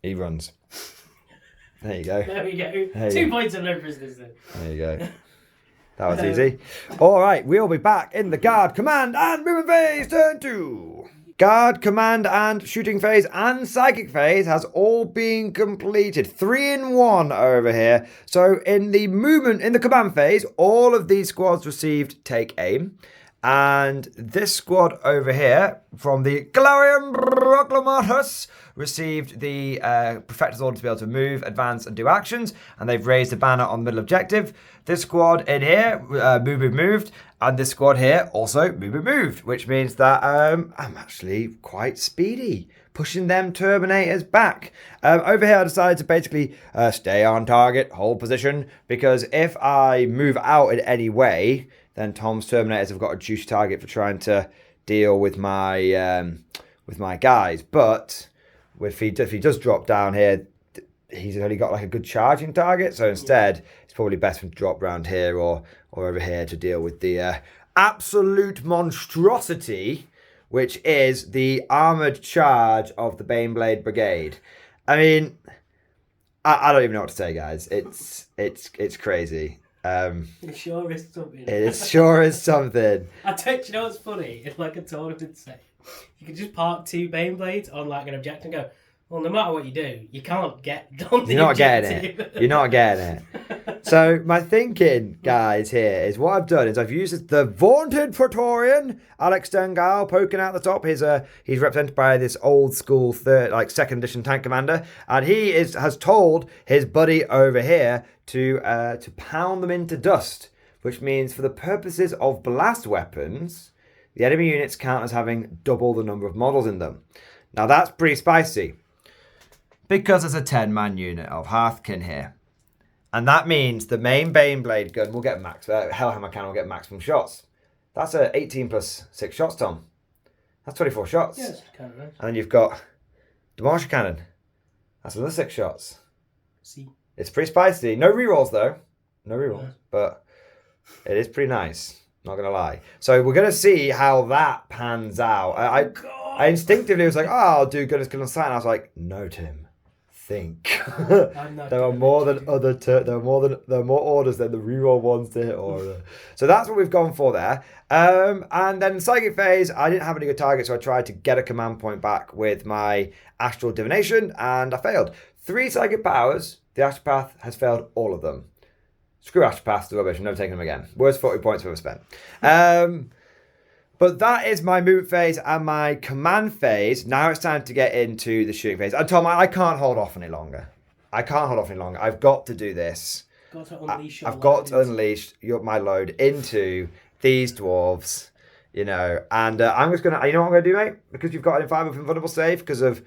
He runs. There you go. There we go. 2 points and no prisoners then. There you go. That was easy. All right, we'll be back in the guard, command, and movement phase, turn 2. Guard, command, and shooting phase and psychic phase has all been completed. 3 in 1 over here. So in the command phase, all of these squads received take aim. And this squad over here, from the Glorium Proclamatus, received the Perfector's order to be able to move, advance, and do actions. And they've raised the banner on middle objective. This squad in here, moved. And this squad here, also moved. Which means that I'm actually quite speedy, pushing them Terminators back. Over here, I decided to basically stay on target, hold position. Because if I move out in any way, then Tom's Terminators have got a juicy target for trying to deal with my guys. But if he does drop down here, he's only got like a good charging target. So instead, it's probably best for him to drop around here or over here to deal with the absolute monstrosity, which is the armoured charge of the Baneblade Brigade. I mean, I don't even know what to say, guys. It's crazy. It sure is something. It sure is something. Do you know what's funny? It's like a tournament set. You can just park 2 Baneblades on like an objective and go, well, no matter what you do, you can't get on the objective. You're not getting it. So my thinking, guys, here is what I've done is I've used the vaunted Praetorian, Alex Stengale, poking out the top. He's represented by this old school second edition tank commander, and he has told his buddy over here to pound them into dust, which means for the purposes of blast weapons, the enemy units count as having double the number of models in them. Now that's pretty spicy, because there's a 10-man unit of Hearthkin here. And that means the main Baneblade gun will get Hellhammer cannon will get maximum shots. That's 18 plus 6 shots, Tom. That's 24 shots. Yes, kind of nice. And then you've got Demolisher cannon. That's another 6 shots. See. It's pretty spicy. No rerolls though. No rerolls. But it is pretty nice. Not going to lie. So we're going to see how that pans out. I instinctively was like, I'll do goodness, goodness, sight. And I was like, no, Tim. Think. There are more orders than the reroll ones to hit order. So that's what we've gone for there. And then psychic phase, I didn't have any good targets, so I tried to get a command point back with my astral divination, and I failed. 3 psychic powers. The astropath has failed all of them. Screw astropaths, the rubbish. I'm never taking them again. Worst 40 points I've ever spent. But that is my movement phase and my command phase. Now it's time to get into the shooting phase. And Tom, I can't hold off any longer. I've got to do this. I've got to unleash my load into these dwarves, And I'm just going to, you know what I'm going to do, mate? Because you've got an environment invulnerable save because of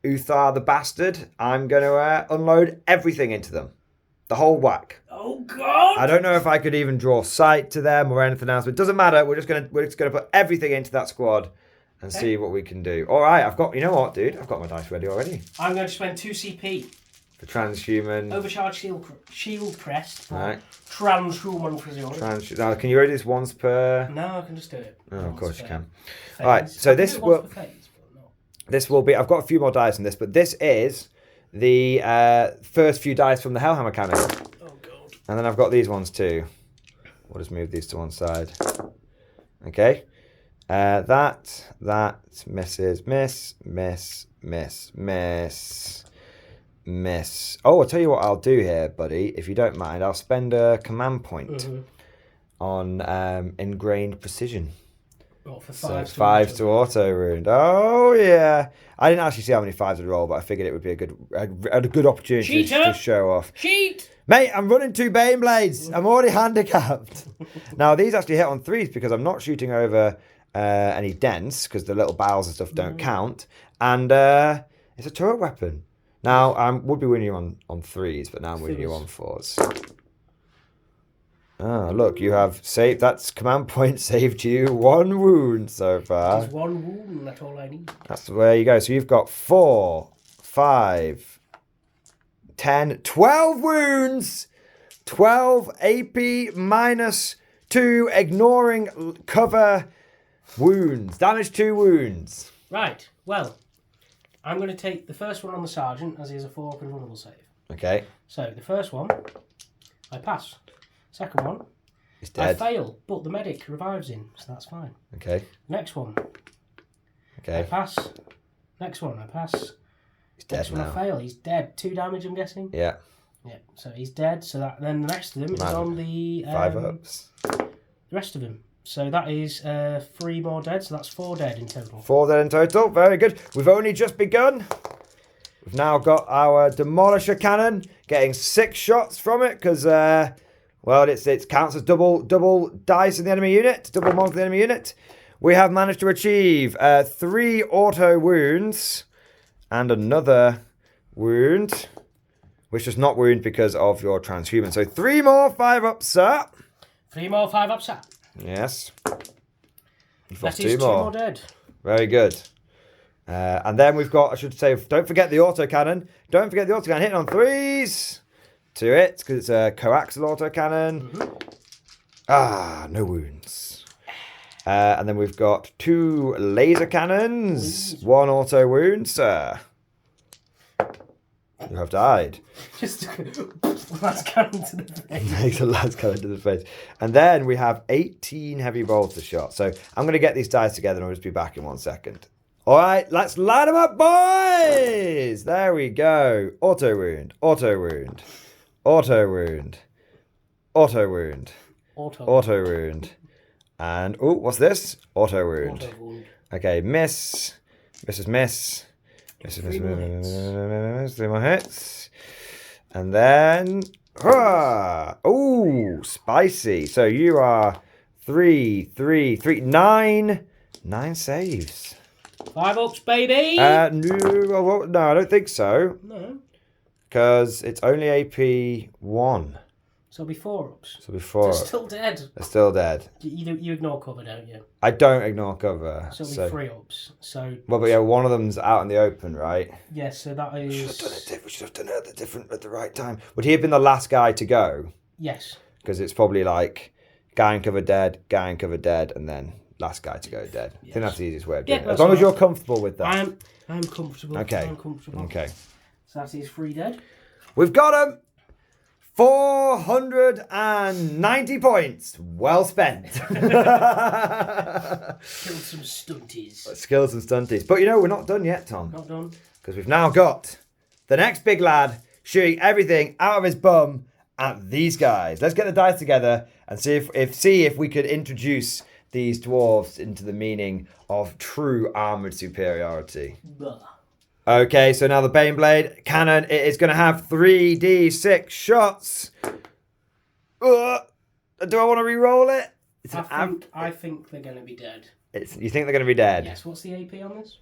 Uthar the Bastard, I'm going to unload everything into them. The whole whack. Oh God! I don't know if I could even draw sight to them or anything else, but it doesn't matter. We're just gonna put everything into that squad and see what we can do. All right, you know what, dude? I've got my dice ready already. I'm going to spend 2 CP. For transhuman. Overcharge shield crest. Right. Transhuman precision. Now, can you read this once per? No, I can just do it. Oh, of course you can. Phase. All right, so this will be. I've got a few more dice in this, but this is the first few dice from the Hellhammer cannon. Oh God. And then I've got these ones too. We'll just move these to one side. Okay. That misses. Miss. Oh, I'll tell you what I'll do here, buddy. If you don't mind, I'll spend a command point on ingrained precision. What, for So five? 5 to auto wound. Oh yeah. I didn't actually see how many 5s would roll, but I figured it would be a good opportunity to show off. Cheat! Mate, I'm running 2 Baneblades. I'm already handicapped. Now these actually hit on 3s because I'm not shooting over any dents because the little barrels and stuff don't count, and it's a turret weapon. Now I would be winning you on 3s, but now I'm winning you on 4s. Ah, look, you have saved. That's command point saved you 1 wound so far. Just 1 wound, that's all I need. That's where you go. So you've got 4, 5, 10, 12 wounds. 12 AP minus 2, ignoring cover wounds. Damage 2 wounds. Right, well, I'm going to take the first one on the sergeant as he has a 4 up and vulnerable save. Okay. So the first one, I pass. Second one, He's dead. I fail, but the medic revives him, so that's fine. Okay. Next one, Okay. I pass. Next one, I pass. He's dead Next one, now. I fail. He's dead. 2 damage, I'm guessing. Yeah. Yeah. So he's dead. So that then the next of them is on the 5 ups. the rest of them. So that is 3 more dead. So that's 4 dead in total. 4 dead in total. Very good. We've only just begun. We've now got our demolisher cannon, getting 6 shots from it because well, it counts as double dice in the enemy unit, double mod in the enemy unit. We have managed to achieve 3 auto wounds and another wound, which does not wound because of your transhuman. So 3 more 5 ups, sir. 3 more 5 ups, sir. Yes. You've That lost is 2 2 more. more dead. Very good. And then we've got, I should say, don't forget the autocannon. Don't forget the autocannon. Hitting on 3s. 2 hits because it's a coaxial autocannon. Ah, no wounds. And then we've got 2 laser cannons. 1 auto wound, sir. You have died. Just last cannon to the face. Makes a last cannon to the face. And then we have 18 heavy bolter shots. So I'm going to get these dice together and I'll just be back in 1 second. All right, let's line them up, boys. There we go. Auto wound, auto wound, auto wound, auto wound, auto wound. And, oh, what's this? Auto wound. Auto wound. Okay, miss. Misses, miss. Misses, miss, miss. 3 more hits. And then, oh, spicy. So you are 9 saves. 5 ups, baby. No, I don't think so. No. Because it's only AP 1. So it'll be 4 ups. So before They're still dead. they're still dead. You ignore cover, don't you? I don't ignore cover. So it'll be 3 ups. So Well, but yeah, one of them's out in the open, right? yes, so that is. We should have done it at the right time. Would he have been the last guy to go? Yes. Because it's probably like guy in cover dead, and then last guy to go dead. I think that's the easiest way of doing it. As long as you're comfortable with that. I'm comfortable. Okay. I'm comfortable. Okay. So that is 3 dead. We've got him. 490 points. Well spent. Killed some stunties. Skills and stunties. But you know, we're not done yet, Tom. Not done. Because we've now got the next big lad shooting everything out of his bum at these guys. Let's get the dice together and see if we could introduce these dwarves into the meaning of true armoured superiority. Blah. Okay, so now the Baneblade cannon, it is going to have 3d6 shots. Do I want to re-roll it? I think they're going to be dead. You think they're going to be dead? Yes, what's the AP on this?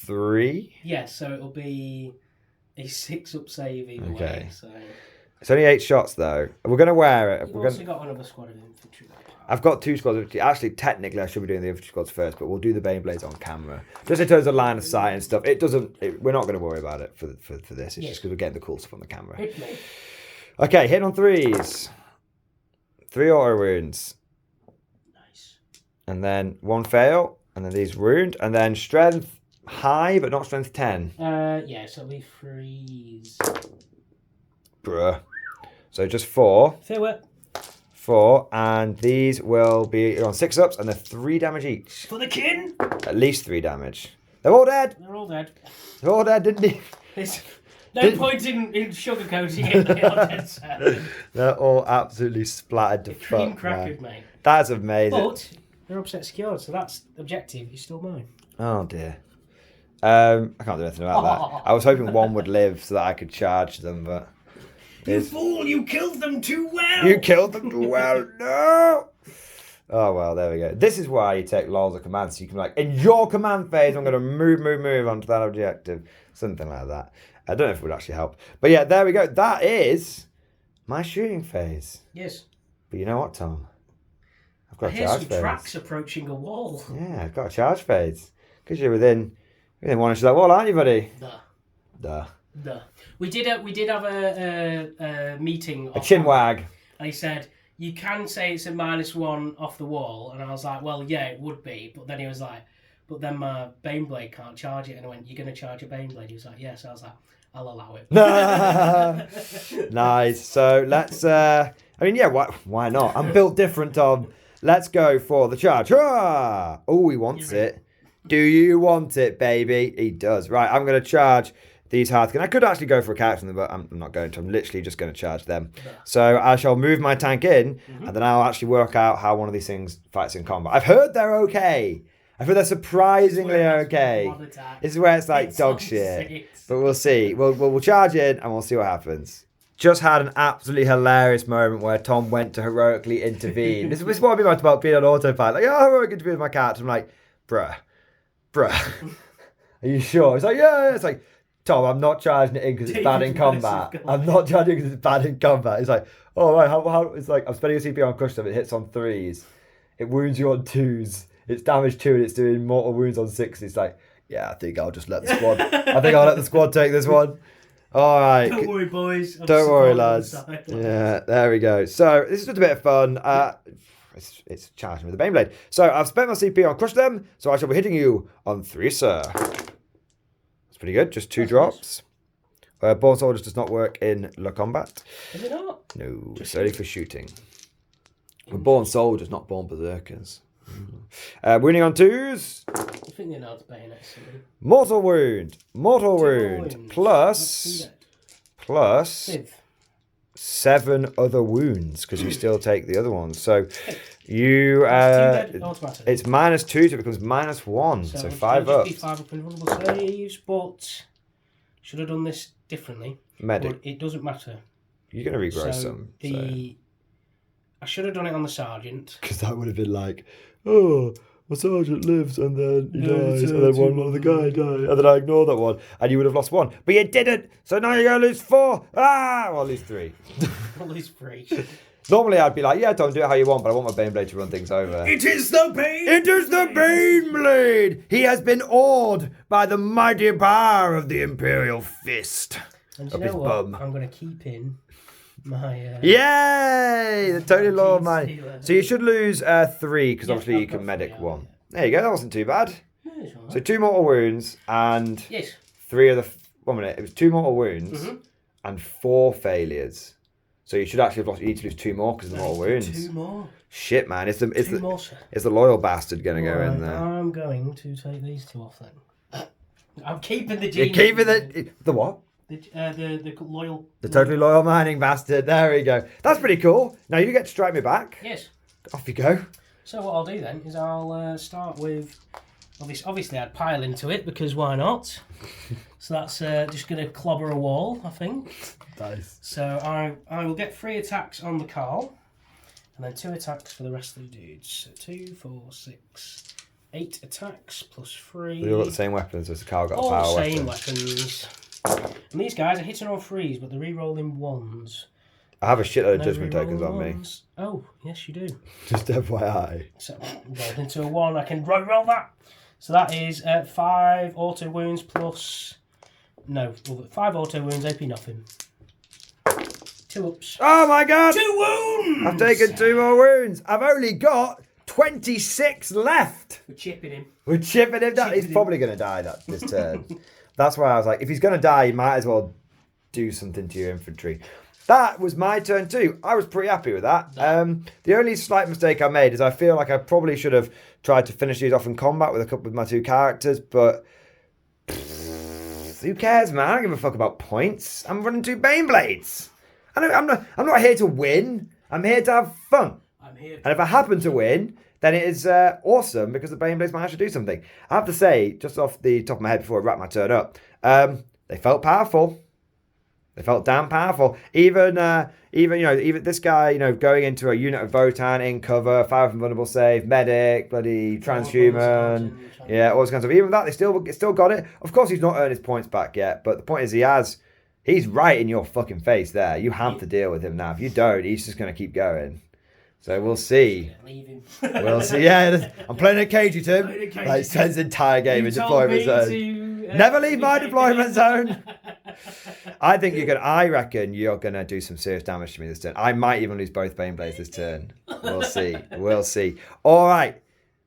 3? Yes, so it'll be a 6 up save either Okay. way. So It's only 8 shots though. We're going to wear it. you've also got another squad of infantry. I've got 2 squads. Actually, technically, I should be doing the infantry squads first, but we'll do the Baneblades on camera. Just in terms of line of sight and stuff. We're not going to worry about it for this. It's just because we're getting the cool stuff on the camera. Hit me. Okay, hit on 3s. 3 auto wounds. Nice. And then 1 fail. And then these wound. And then strength high, but not strength 10. Yeah, so it'll be 3s. Bruh. So just 4. Fair work. 4. And these will be on 6 ups, and they're 3 damage each. For the kin! At least 3 damage. They're all dead. They're all dead. They're all dead, didn't they? No point in sugarcoating it. They are dead set. They're all absolutely splattered to Cream fuck, crackers, man. mate. That's amazing. But they're upset secured, so that's objective. Is still mine. Oh dear. I can't do anything about that. I was hoping one would live so that I could charge them, but You fool! You killed them too well. you killed them too well. No. Oh well, there we go. This is why you take lols of commands, so you can be like, in your command phase, I'm going to move onto that objective, something like that. I don't know if it would actually help, but yeah, there we go. That is my shooting phase. Yes. But you know what, Tom? I've got I a hear charge some phase. tracks approaching a wall. Yeah, I've got a charge phase because you're within 1 inch of that wall, aren't you, buddy? Duh. We did have a meeting. A chin wag. And he said, you can say it's a -1 off the wall. And I was like, well, yeah, it would be. But then he was like, but then my Baneblade can't charge it. And I went, you're going to charge a Baneblade? He was like, yes. I was like, I'll allow it. Nice. So let's, why not? I'm built different, Tom. Let's go for the charge. Hurrah! Oh, he wants it. Do you want it, baby? He does. Right, I'm going to charge these Hearthkin. I could actually go for a character, but I'm not going to. I'm literally just going to charge them. So I shall move my tank in, and then I'll actually work out how one of these things fights in combat. I've heard they're okay. I've heard they're surprisingly okay. This is where it's like dog shit. But we'll see. We'll charge in, and we'll see what happens. Just had an absolutely hilarious moment where Tom went to heroically intervene. This is what I mean about being on autopilot. Like, heroic intervene with my character. I'm like, bruh. Are you sure? It's like, yeah. It's like, Tom, I'm not charging it in because it's bad in combat. I'm not charging it because it's bad in combat. It's like, oh, right, how? It's like, I'm spending a CP on crush them. It hits on 3s. It wounds you on 2s. It's damage 2 and it's doing mortal wounds on 6. It's like, yeah, I think I'll just let the squad. I think I'll let the squad take this one. All right. Don't worry, boys. Don't worry, lads. Yeah, there we go. So this is just a bit of fun. It's charging with the Baneblade. So I've spent my CP on crush them. So I shall be hitting you on 3, sir. That's pretty good. Just 2 drops. Born Soldiers does not work in Le Combat. Is it not? No, it's only for shooting. We're Born Soldiers, not Born Berserkers. Wounding on 2s. I think they know how to bayonet something. Mortal wound. Plus 7 other wounds because you still take the other ones. So you it's -2, so it becomes -1. So 5 up. 5 up in vulnerable saves, but should have done this differently. Medic. But it doesn't matter. You're gonna regrow some. I should have done it on the sergeant. Because that would have been like, oh, my sergeant lives and then he dies, and then one other guy dies, and then I ignore that one, and you would have lost 1. But you didn't, so now you're going to lose 4. I'll lose 3. I'll lose 3. Normally I'd be like, yeah, Tom, do it how you want, but I want my Baneblade to run things over. It is the Baneblade! It is the Baneblade! He has been awed by the mighty power of the Imperial Fist. And you know what? I'm going to keep in my... Yay! The totally loyal man. So you should lose 3, because obviously you can medic 1. There you go, that wasn't too bad. Right. So 2 mortal wounds and 3 of the... 1 minute, it was 2 mortal wounds and 4 failures. So you should actually have lost. You need to lose 2 more because of the mortal wounds. 2 more. Shit, man! Is the loyal bastard going to go in there? I'm going to take these 2 off then. I'm keeping the genius. You're keeping the what? The loyal. The totally loyal mining bastard. There we go. That's pretty cool. Now you get to strike me back. Yes. Off you go. So what I'll do then is I'll start with. Obviously, I'd pile into it because why not? So that's just going to clobber a wall, I think. Nice. So I will get 3 attacks on the Carl, and then 2 attacks for the rest of the dudes. So 2, 4, 6, 8 attacks plus 3. They all got the same weapons, so the Carl got a all power same weapon. Weapons. And these guys are hitting all 3s, but they're re-rolling 1s. I have a shitload of judgment tokens on me. Oh, yes you do. Just FYI. So rolled into a 1, I can roll that. So that is 5 auto wounds plus... No, 5 auto wounds, AP nothing. 2 ups. Oh my god! 2 wounds! I've taken 2 more wounds. I've only got 26 left. We're chipping him. He's probably going to die this turn. That's why I was like, if he's going to die, you might as well do something to your infantry. That was my turn too. I was pretty happy with that. The only slight mistake I made is I feel like I probably should have tried to finish these off in combat with my 2 characters, but Who cares, man? I don't give a fuck about points. I'm running 2 Baneblades. I'm not here to win. I'm here to have fun. And if I happen to win, then it is awesome because the Baneblades might actually do something. I have to say, just off the top of my head before I wrap my turn up, they felt powerful. They felt damn powerful. Even this guy, going into a unit of Votann in cover, fire from vulnerable save, medic, bloody transhuman, all those kinds of. Even that, they still got it. Of course, he's not earned his points back yet, but the point is he's right in your fucking face there. You have to deal with him now. If you don't, he's just going to keep going. So we'll see. Leave him. We'll see. Yeah, I'm playing a cagey, Tim. Like, spends the entire game in deployment zone. Never leave my deployment zone. I reckon you're gonna do some serious damage to me this turn. I might even lose both Baneblades this turn. We'll see. We'll see. All right,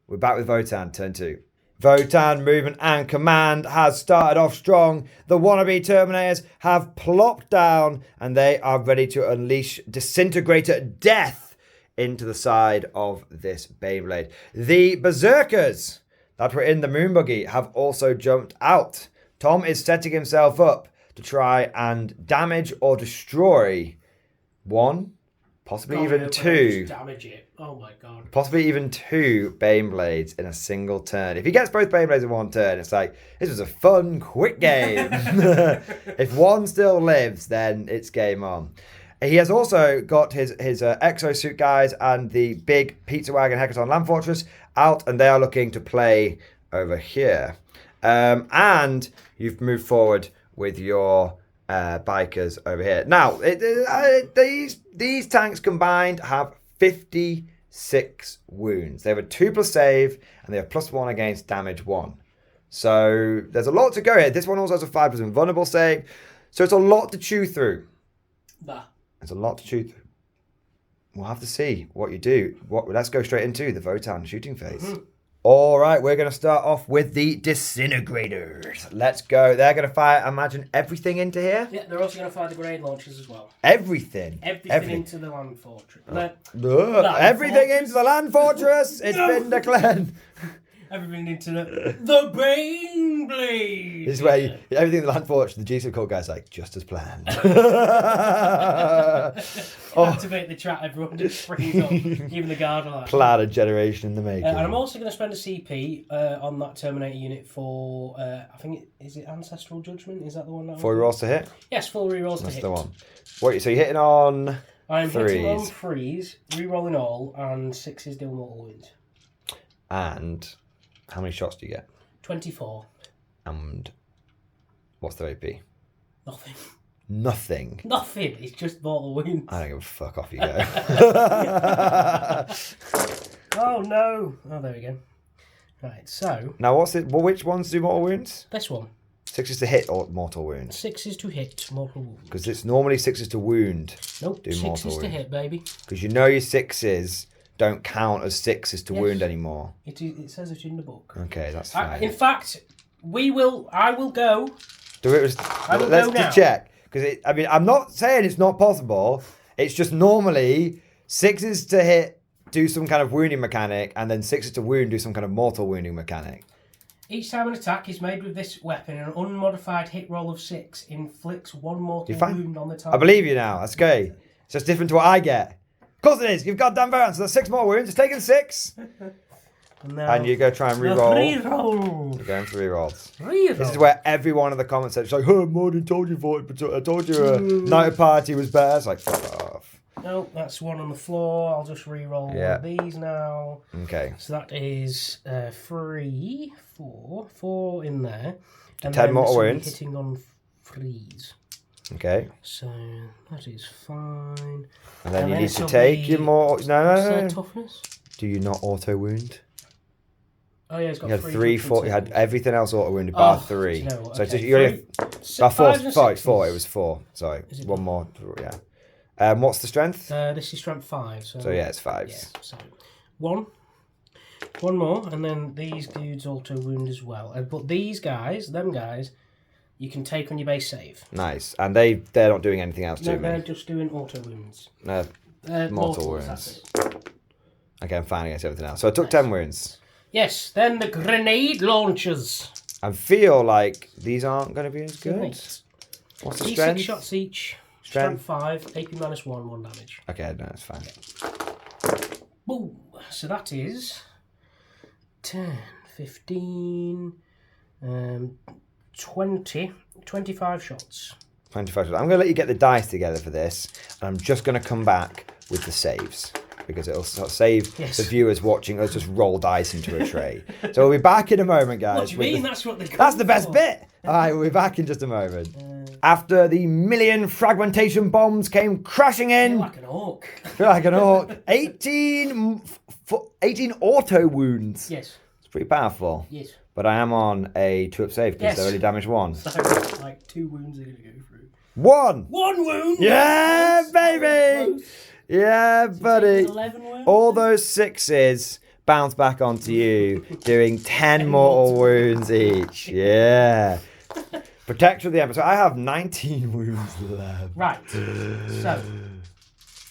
we're back with Votann, turn 2. Votann movement and command has started off strong. The wannabe Terminators have plopped down and they are ready to unleash Disintegrator Death into the side of this Beyblade. The Berserkers that were in the Moon Buggy have also jumped out. Tom is setting himself up to try and damage or destroy 1, possibly even 2. Damage it. Oh my god. Possibly even 2 Baneblades in a single turn. If he gets both Baneblades in one turn, it's like, this was a fun, quick game. If one still lives, then it's game on. He has also got his exosuit guys and the big pizza wagon Hecaton Land Fortress out, and they are looking to play over here. And you've moved forward with your bikers over here. Now, these tanks combined have 56 wounds. They have a 2+ save, and they have +1 against damage 1. So there's a lot to go here. This one also has a 5% vulnerable save. So it's a lot to chew through. There's a lot to chew through. We'll have to see what you do. Let's go straight into the Votann shooting phase. Mm-hmm. All right, we're going to start off with the Disintegrators. Let's go. They're going to fire, imagine, everything into here? Yeah, they're also going to fire the grenade launchers as well. Everything? Everything into the land fortress. Everything into the land fortress. It's been declared. Everything into the Baneblade. This is where everything in the land fortress, the GC call guy's like, just as planned. Activate the chat, everyone just freeze up. Even the guard are like... Plan a generation in the making. And I'm also going to spend a CP on that Terminator unit for, I think, is it Ancestral Judgment? Is that the one? That 4 rerolls to hit? Yes, 4 rerolls to hit. That's the one. What, so you're hitting on I'm threes. Hitting on 3s, rerolling all, and 6s deal mortal wounds. And how many shots do you get? 24. And what's the AP? Nothing. Nothing? Nothing. It's just mortal wounds. I don't give a fuck, off you go. Oh no. Oh, there we go. Right, so... Now, which ones do mortal wounds? This one. 6 is to hit or mortal wounds? 6 is to hit mortal wounds. Because it's normally 6 is to wound. Nope, 6 is to hit, baby. Because you know your 6s don't count as 6s to wound anymore. It says it in the book. Okay, that's fine. In fact, I will go. Let's just check. Because I'm not saying it's not possible. It's just normally 6s to hit do some kind of wounding mechanic, and then 6s to wound do some kind of mortal wounding mechanic. Each time an attack is made with this weapon, an unmodified hit roll of 6 inflicts 1 mortal wound on the target. I believe you now. That's okay. It's just different to what I get. Of course it is. You've got damn variants. So that's 6 more wounds. It's taking 6. And you go try and reroll. You're going for rerolls. This is where every one of the comments said, it's like, oh, Mordy told you Night of Party was better. It's like, fuck off. No, that's 1 on the floor. I'll just reroll one of these now. Okay. So that is 3, 4 in there. And 10 mortal wounds. Hitting on 3s. Okay. So that is fine. And then you need to take your more. No. Toughness. Do you not auto wound? Oh yeah, it's got 3, 4. You had everything else auto wounded bar 3. You know what? So Okay. you only have 4. It was 4. Sorry, Is it 1 more. Yeah. What's the strength? This is strength 5. So yeah, it's 5s. Yeah, so 1 more, and then these dudes auto wound as well. But these guys, you can take on your base save. Nice, and they're not doing anything else to me. They're just doing auto wounds. Mortal wounds. Okay, I'm fine against everything else. So I took 10 wounds. Yes, then the grenade launchers. I feel like these aren't going to be as good. Right. What's the D6 strength? shots each. Strength 5, AP minus 1, 1 damage. Okay, no, it's fine. Boom. So that is 10, 15, 20, 25 shots. 25. I'm going to let you get the dice together for this, and I'm just going to come back with the saves, because it'll sort of save the viewers watching us just roll dice into a tray. So we'll be back in a moment, guys. What do you mean? That's what That's the best bit. All right, we'll be back in just a moment. After the million fragmentation bombs came crashing in. Like an orc. Feel like an orc. 18 auto wounds. Yes. It's pretty powerful. Yes. But I am on a 2-up save because they're only damage 1. So, like 2 wounds are going to go through. 1! 1 wound! Yeah, baby! Yeah, buddy. 11 wounds? All those 6s bounce back onto you, doing 10 mortal wounds each. Yeah. Protector of the Emperor. So I have 19 wounds left. Right. So.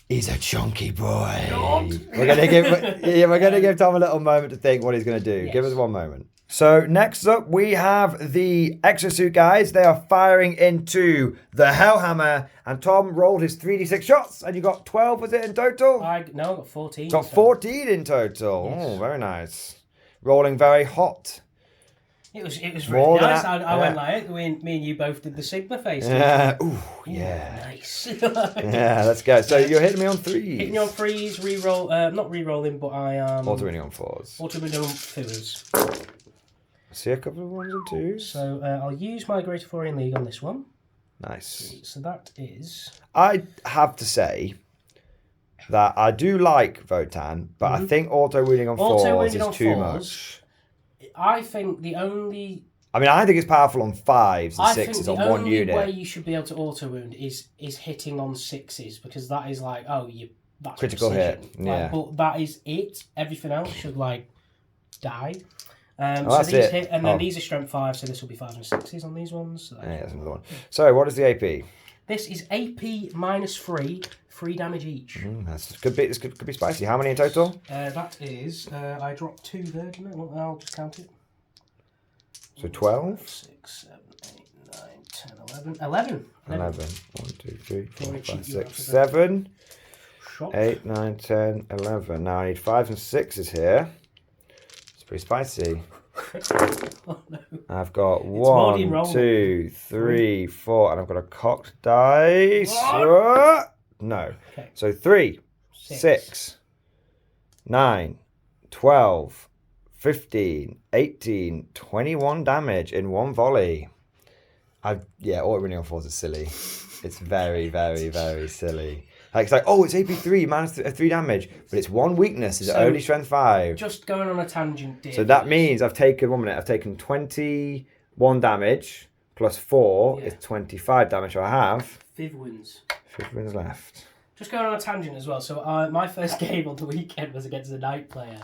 He's a chunky boy. God. We're gonna give Tom a little moment to think what he's gonna do. Yes. Give us 1 moment. So next up we have the Exosuit guys. They are firing into the Hellhammer, and Tom rolled his 3d6 shots, and you got 12. Was it in total? I got 14. Got 14 in total. Yes. Oh, very nice. Rolling very hot. It was More really than nice. that, I went like it. Me and you both did the Sigma face. Yeah. Ooh, yeah. Nice. Yeah, let's go. So you're hitting me on 3s. Hitting you on 3s, re-roll, not re-rolling, but I am... Auto-winning on 4s. Auto-winning on 4s. I see a couple of 1s and 2s. So I'll use my Greater Florian League on this one. Nice. So that is... I have to say that I do like Votann, but I think auto-winning on 4s is too much. I think the only... I mean, I think it's powerful on 5s and 6s on 1 unit. The only way you should be able to auto-wound is hitting on 6s, because that is like, that's critical precision. hit, yeah. But that is it. Everything else should, die. So that's these it. hit, and then these are strength 5, so this will be 5s and 6s on these ones. So that's another one. So, what is the AP? This is AP minus 3, 3 damage each. This could be spicy. How many in total? That is, I dropped 2 there, didn't I? Well, I'll just count it. So 12? 6, 7, 8, 9, 10, 11. 11. 11. 1, 2, 3, 4, 5, cheat you 6, out 7, Shot. 8, 9, 10, 11. Now I need 5s and 6s here. It's pretty spicy. Oh, no. I've got 1, 2, 3, 4, and I've got a cocked dice. No. Okay. So 3, 6, 9, 12, 15, 18, 21 damage in 1 volley. Auto-winning on 4s is silly. It's very, very, very silly. It's like, it's AP3, minus 3 damage, but it's 1 weakness. It's only strength 5. Just going on a tangent, dear. So that means I've taken 21 damage plus 4 is 25 damage. So I have 5 wins. 5 wins left. Just going on a tangent as well. So my first game on the weekend was against a Knight player,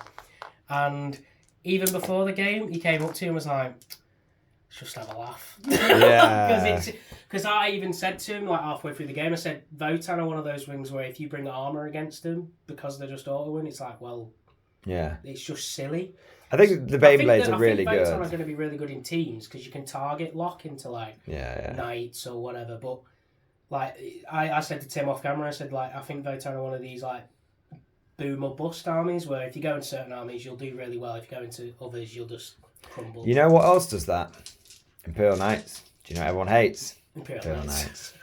and even before the game, he came up to me and was like, "Let's just have a laugh." Yeah. Because I even said to him, like halfway through the game, I said, Votann are one of those wings where if you bring armor against them because they're just auto-win, it's like, well, it's just silly. I think the Baneblades are really good. Votann are going to be really good in teams because you can target lock into Knights or whatever. But I said to Tim off camera, I said I think Votann are one of these boom or bust armies where if you go in certain armies you'll do really well. If you go into others you'll just crumble. You know what else does that? Imperial Knights. Do you know what everyone hates? Imperial Knights.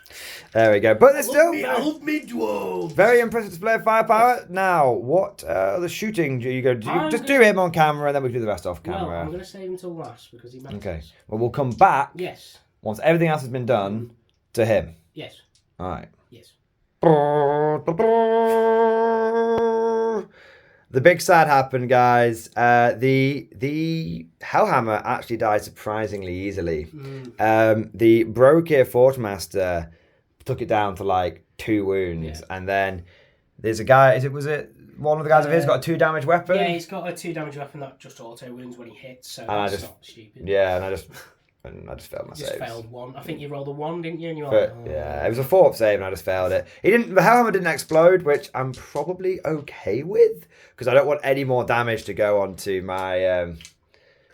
There we go. But they're still I love me dwarves. Very impressive display of firepower. Now, what other shooting do you go do? Just do him on camera and then we can do the rest off camera. Well, I'm going to save him until last because he matters. Okay. Well, we'll come back. Yes. Once everything else has been done to him. Yes. All right. Yes. The big sad happened, guys. The Hellhammer actually died surprisingly easily. The Brokir Fortmaster took it down to 2 wounds, and then there's a guy. Was it one of the guys of his got a 2 damage weapon? Yeah, he's got a 2 damage weapon that just auto wins when he hits. So that's not stupid. Yeah, and I just failed my saves. Just failed 1. I think you rolled a 1, didn't you? And you yeah, it was a 4-up save, and I just failed it. The Hellhammer didn't explode, which I'm probably okay with because I don't want any more damage to go onto my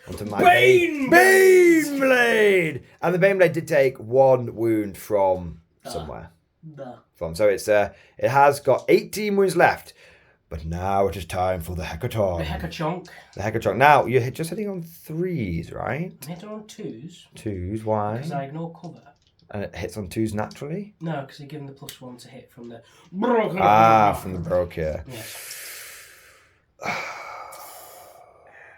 onto my Baneblade! Baneblade! And the Baneblade did take 1 wound from somewhere. So it has got 18 wounds left. But now it is time for the Hecaton. The Hecachonk. The Hecachonk. Now, you're just hitting on 3s, right? I'm hitting on 2s. 2s, why? Because I ignore cover. And it hits on 2s naturally? No, because you're given the +1 to hit from the... From the broker. Yes.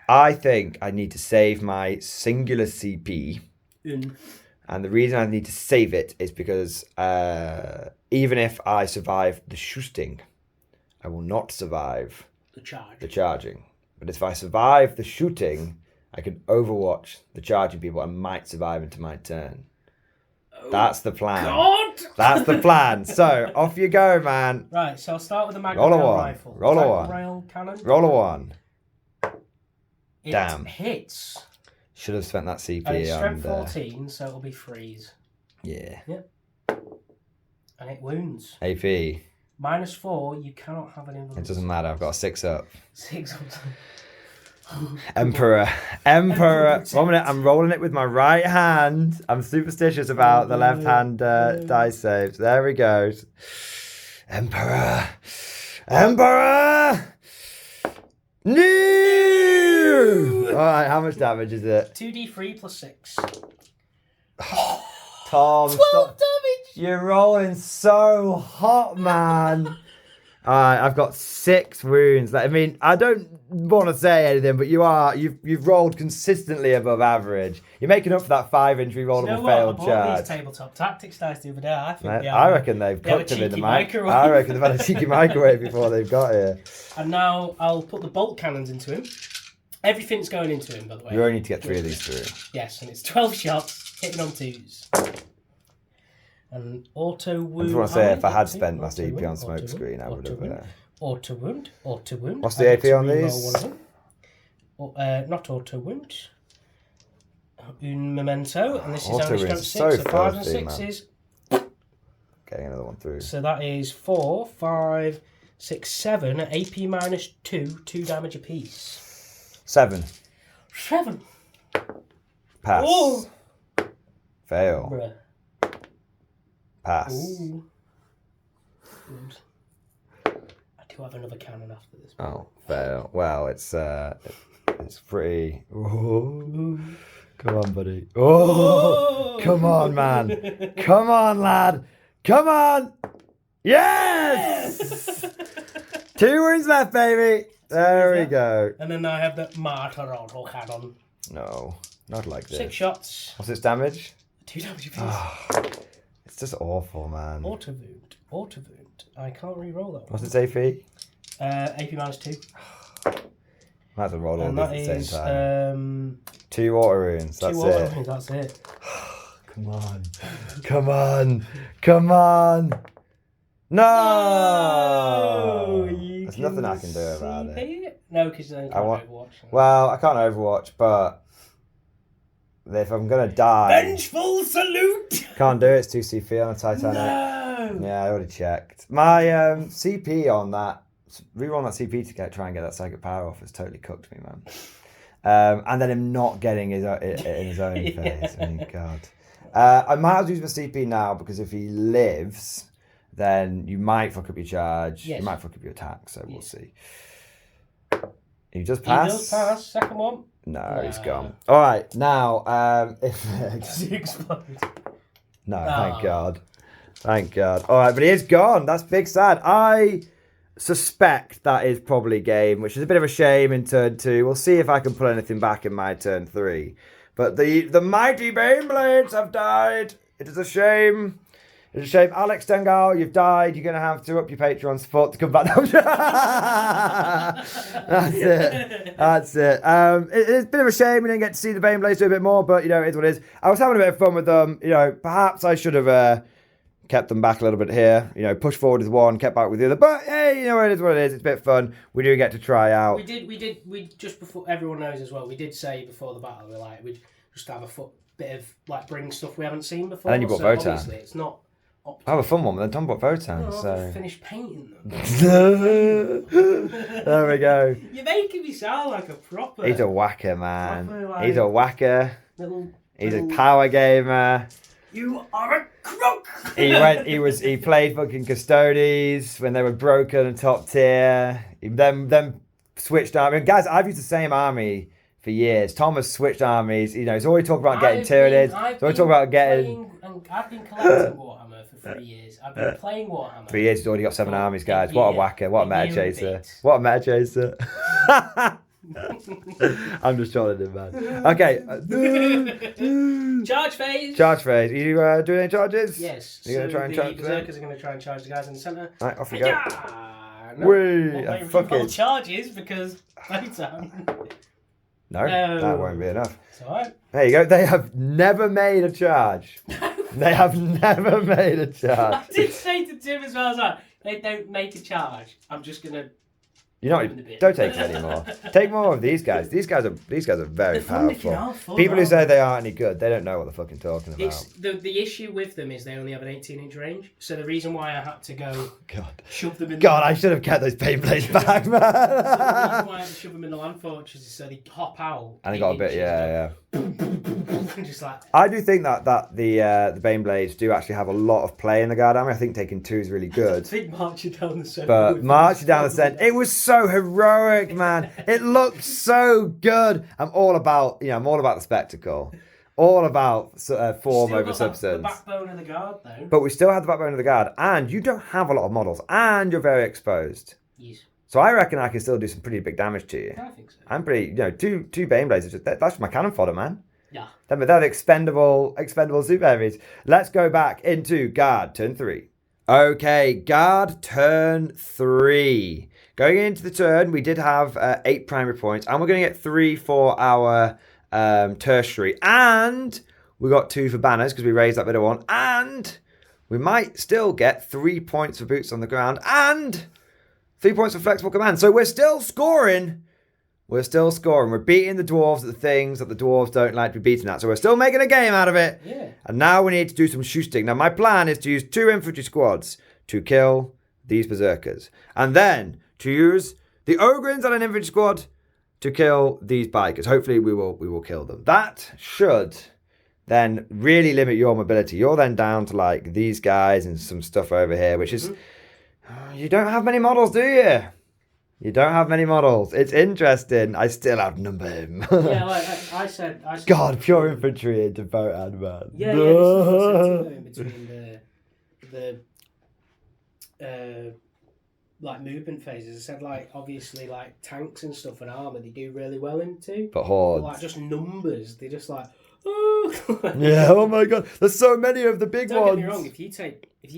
I think I need to save my singular CP. And the reason I need to save it is because even if I survive the shooting, I will not survive the charging. But if I survive the shooting, I can overwatch the charging people and might survive into my turn. That's the plan. God! That's the plan. So, off you go, man. Right, so I'll start with the Magnum Roll a 1. rifle. Roll a 1. Rail cannon. Roll a 1. It Damn. hits. Should have spent that CP And it's on strength 14, so it'll be 3s. Yeah. And it wounds. AP. -4, you cannot have an invulnerable. It doesn't matter. I've got a 6 up. 6 up. Emperor. 1 minute. I'm rolling it with my right hand. I'm superstitious about the left hand dice saves. There we go. Emperor. No! Alright, how much damage is it? 2d3 plus 6. Tom, 12 stop. damage! You're rolling so hot, man. Alright, I've got 6 wounds. I mean, I don't want to say anything, but you've rolled consistently above average. You're making up for that 5 injury rollable failed I bought charge. these tabletop tactics dice the other day. I think I reckon they've cooked them in the microwave. I reckon they've had a cheeky microwave before they've got here. And now I'll put the bolt cannons into him. Everything's going into him, by the way. You only need to get 3 of these through. Yes, and it's 12 shots, hitting on 2s. And auto wound. I just want to say, if I had spent my CP on smokescreen, I would have. Auto wound. What's the AP on these? Not auto wound. Un memento, and this is Auto only strength wound's 6, so so 5 and filthy, 6s. Getting another one through. So that is 4, 5, 6, 7. AP -2, 2 damage apiece. 7. 7. Pass. Oh. Fail. Bruh. Pass. Ooh. Good. I do have another cannon after this. Oh, fail. Well, it's pretty. Oh. Come on, buddy. Oh, come on, man. Come on, lad. Come on. Yes. 2 wounds left, baby. There we go. And then I have the Martyr auto cannon. No, not like this. 6 shots. What's its damage? 2 damage apiece. It's just awful, man. Auto wound. I can't re-roll that one. What's its AP? AP -2. Might as well roll all And these that at the is same time. 2 water runes. That's 2 auto it. wounds, that's it. Come on. Come on. Come on. No! There's nothing I can do about it. No, because then you can't Overwatch. Well, I can't Overwatch, but if I'm going to die... Vengeful salute! Can't do it. It's 2 CP on a Titanic. No! Yeah, I already checked. My CP on that... Reroll that CP to try and get that psychic power off has totally cooked me, man. And then him not getting it in his own face. I mean, God. I might as well use my CP now, because if he lives, then you might fuck up your charge. Yes. You might fuck up your attack, so we'll see. He does pass. He does pass. Second one. No, he's gone. All right, now, if... Does he explode? No, thank God. Thank God. All right, but he is gone. That's big sad. I suspect that is probably game, which is a bit of a shame in turn 2. We'll see if I can pull anything back in my turn 3. But the mighty Baneblades have died. It is a shame. It's a shame. Alex Dengal, you've died. You're going to have to up your Patreon support to come back. That's it. That's it. It's a bit of a shame we didn't get to see the Baneblades do a bit more, but, you know, it is what it is. I was having a bit of fun with them. You know, perhaps I should have kept them back a little bit here. You know, pushed forward with one, kept back with the other. But, hey, you know, it is what it is. It's a bit of fun. We do get to try out. We just before, everyone knows as well, we did say before the battle, we'd just have a bit of, like, bring stuff we haven't seen before. And then you brought Votann. Obviously, it's not optic. I have a fun one, but then Tom bought Votann, I've so... finished painting them. There we go. You're making me sound like a proper... He's a whacker, man. Proper, like, He's a whacker. He's a little... power gamer. You are a crook! He played fucking Custodes when they were broken and top tier. He then switched army. Guys, I've used the same army for years. Tom has switched armies. You know, he's always talking about getting Tyranids. He's always talking about getting... I've been collecting Warhammer for 3 years. I've been playing Warhammer. 3 years, he's already got 7 armies, guys. What a whacker. What a meta chaser. What a meta chaser. I'm just trolling him, man. Okay. Charge phase. Charge phase. Are you doing any charges? Yes. Are you going to try and charge the Berserkers are going to try and charge the guys in the centre. Right, off you go. No, Whee! fucking charges because Votann. No, that won't be enough. It's alright. There you go. They have never made a charge. They have never made a charge. I did say to Tim as well, I was like, they don't make a charge. I'm just going to... Don't take it anymore. Take more of these guys. These guys are very powerful. People who say they aren't any good, they don't know what they're fucking talking about. It's the issue with them is they only have an 18-inch range. So the reason why I had to go shove them in I should have kept those Baneblades back, man. So the reason why I had to shove them in the land fortress is so they hop out. And they got a bit, yeah. Just like... I do think that the Baneblades do actually have a lot of play in the guard army. I think taking 2 is really good. I think marching down the centre. But marching down the centre, it was so heroic, man. It looked so good. I'm all about the spectacle. All about form over substance. The backbone of the guard, though. But we still have the backbone of the guard, and you don't have a lot of models, and you're very exposed. Yes. So I reckon I can still do some pretty big damage to you. I think so. I'm pretty, two Baneblades. That's my cannon fodder, man. Yeah. They're expendable super heavies. Let's go back into guard turn 3. Okay, guard turn 3. Going into the turn, we did have 8 primary points, and we're going to get 3 for our tertiary, and we got 2 for banners because we raised that bit of 1, and we might still get 3 points for boots on the ground, and 3 points for flexible command. So we're still scoring. We're beating the dwarves at the things that the dwarves don't like to be beaten at. So we're still making a game out of it. Yeah. And now we need to do some shooting. Now my plan is to use 2 infantry squads to kill these berserkers. And then to use the Ogrins and an infantry squad to kill these bikers. Hopefully we will kill them. That should then really limit your mobility. You're then down to like these guys and some stuff over here, which is... You don't have many models, do you? You don't have many models. It's interesting. I still outnumber him. Yeah, like I said... God, pure infantry into Votann, man. Yeah, this is between the like movement phases. I said, like, obviously, like, tanks and stuff and armour, they do really well into. But hordes. But, like, just numbers, they're just like, oh. Yeah, oh my God. There's so many of the big ones. Don't get me wrong, if you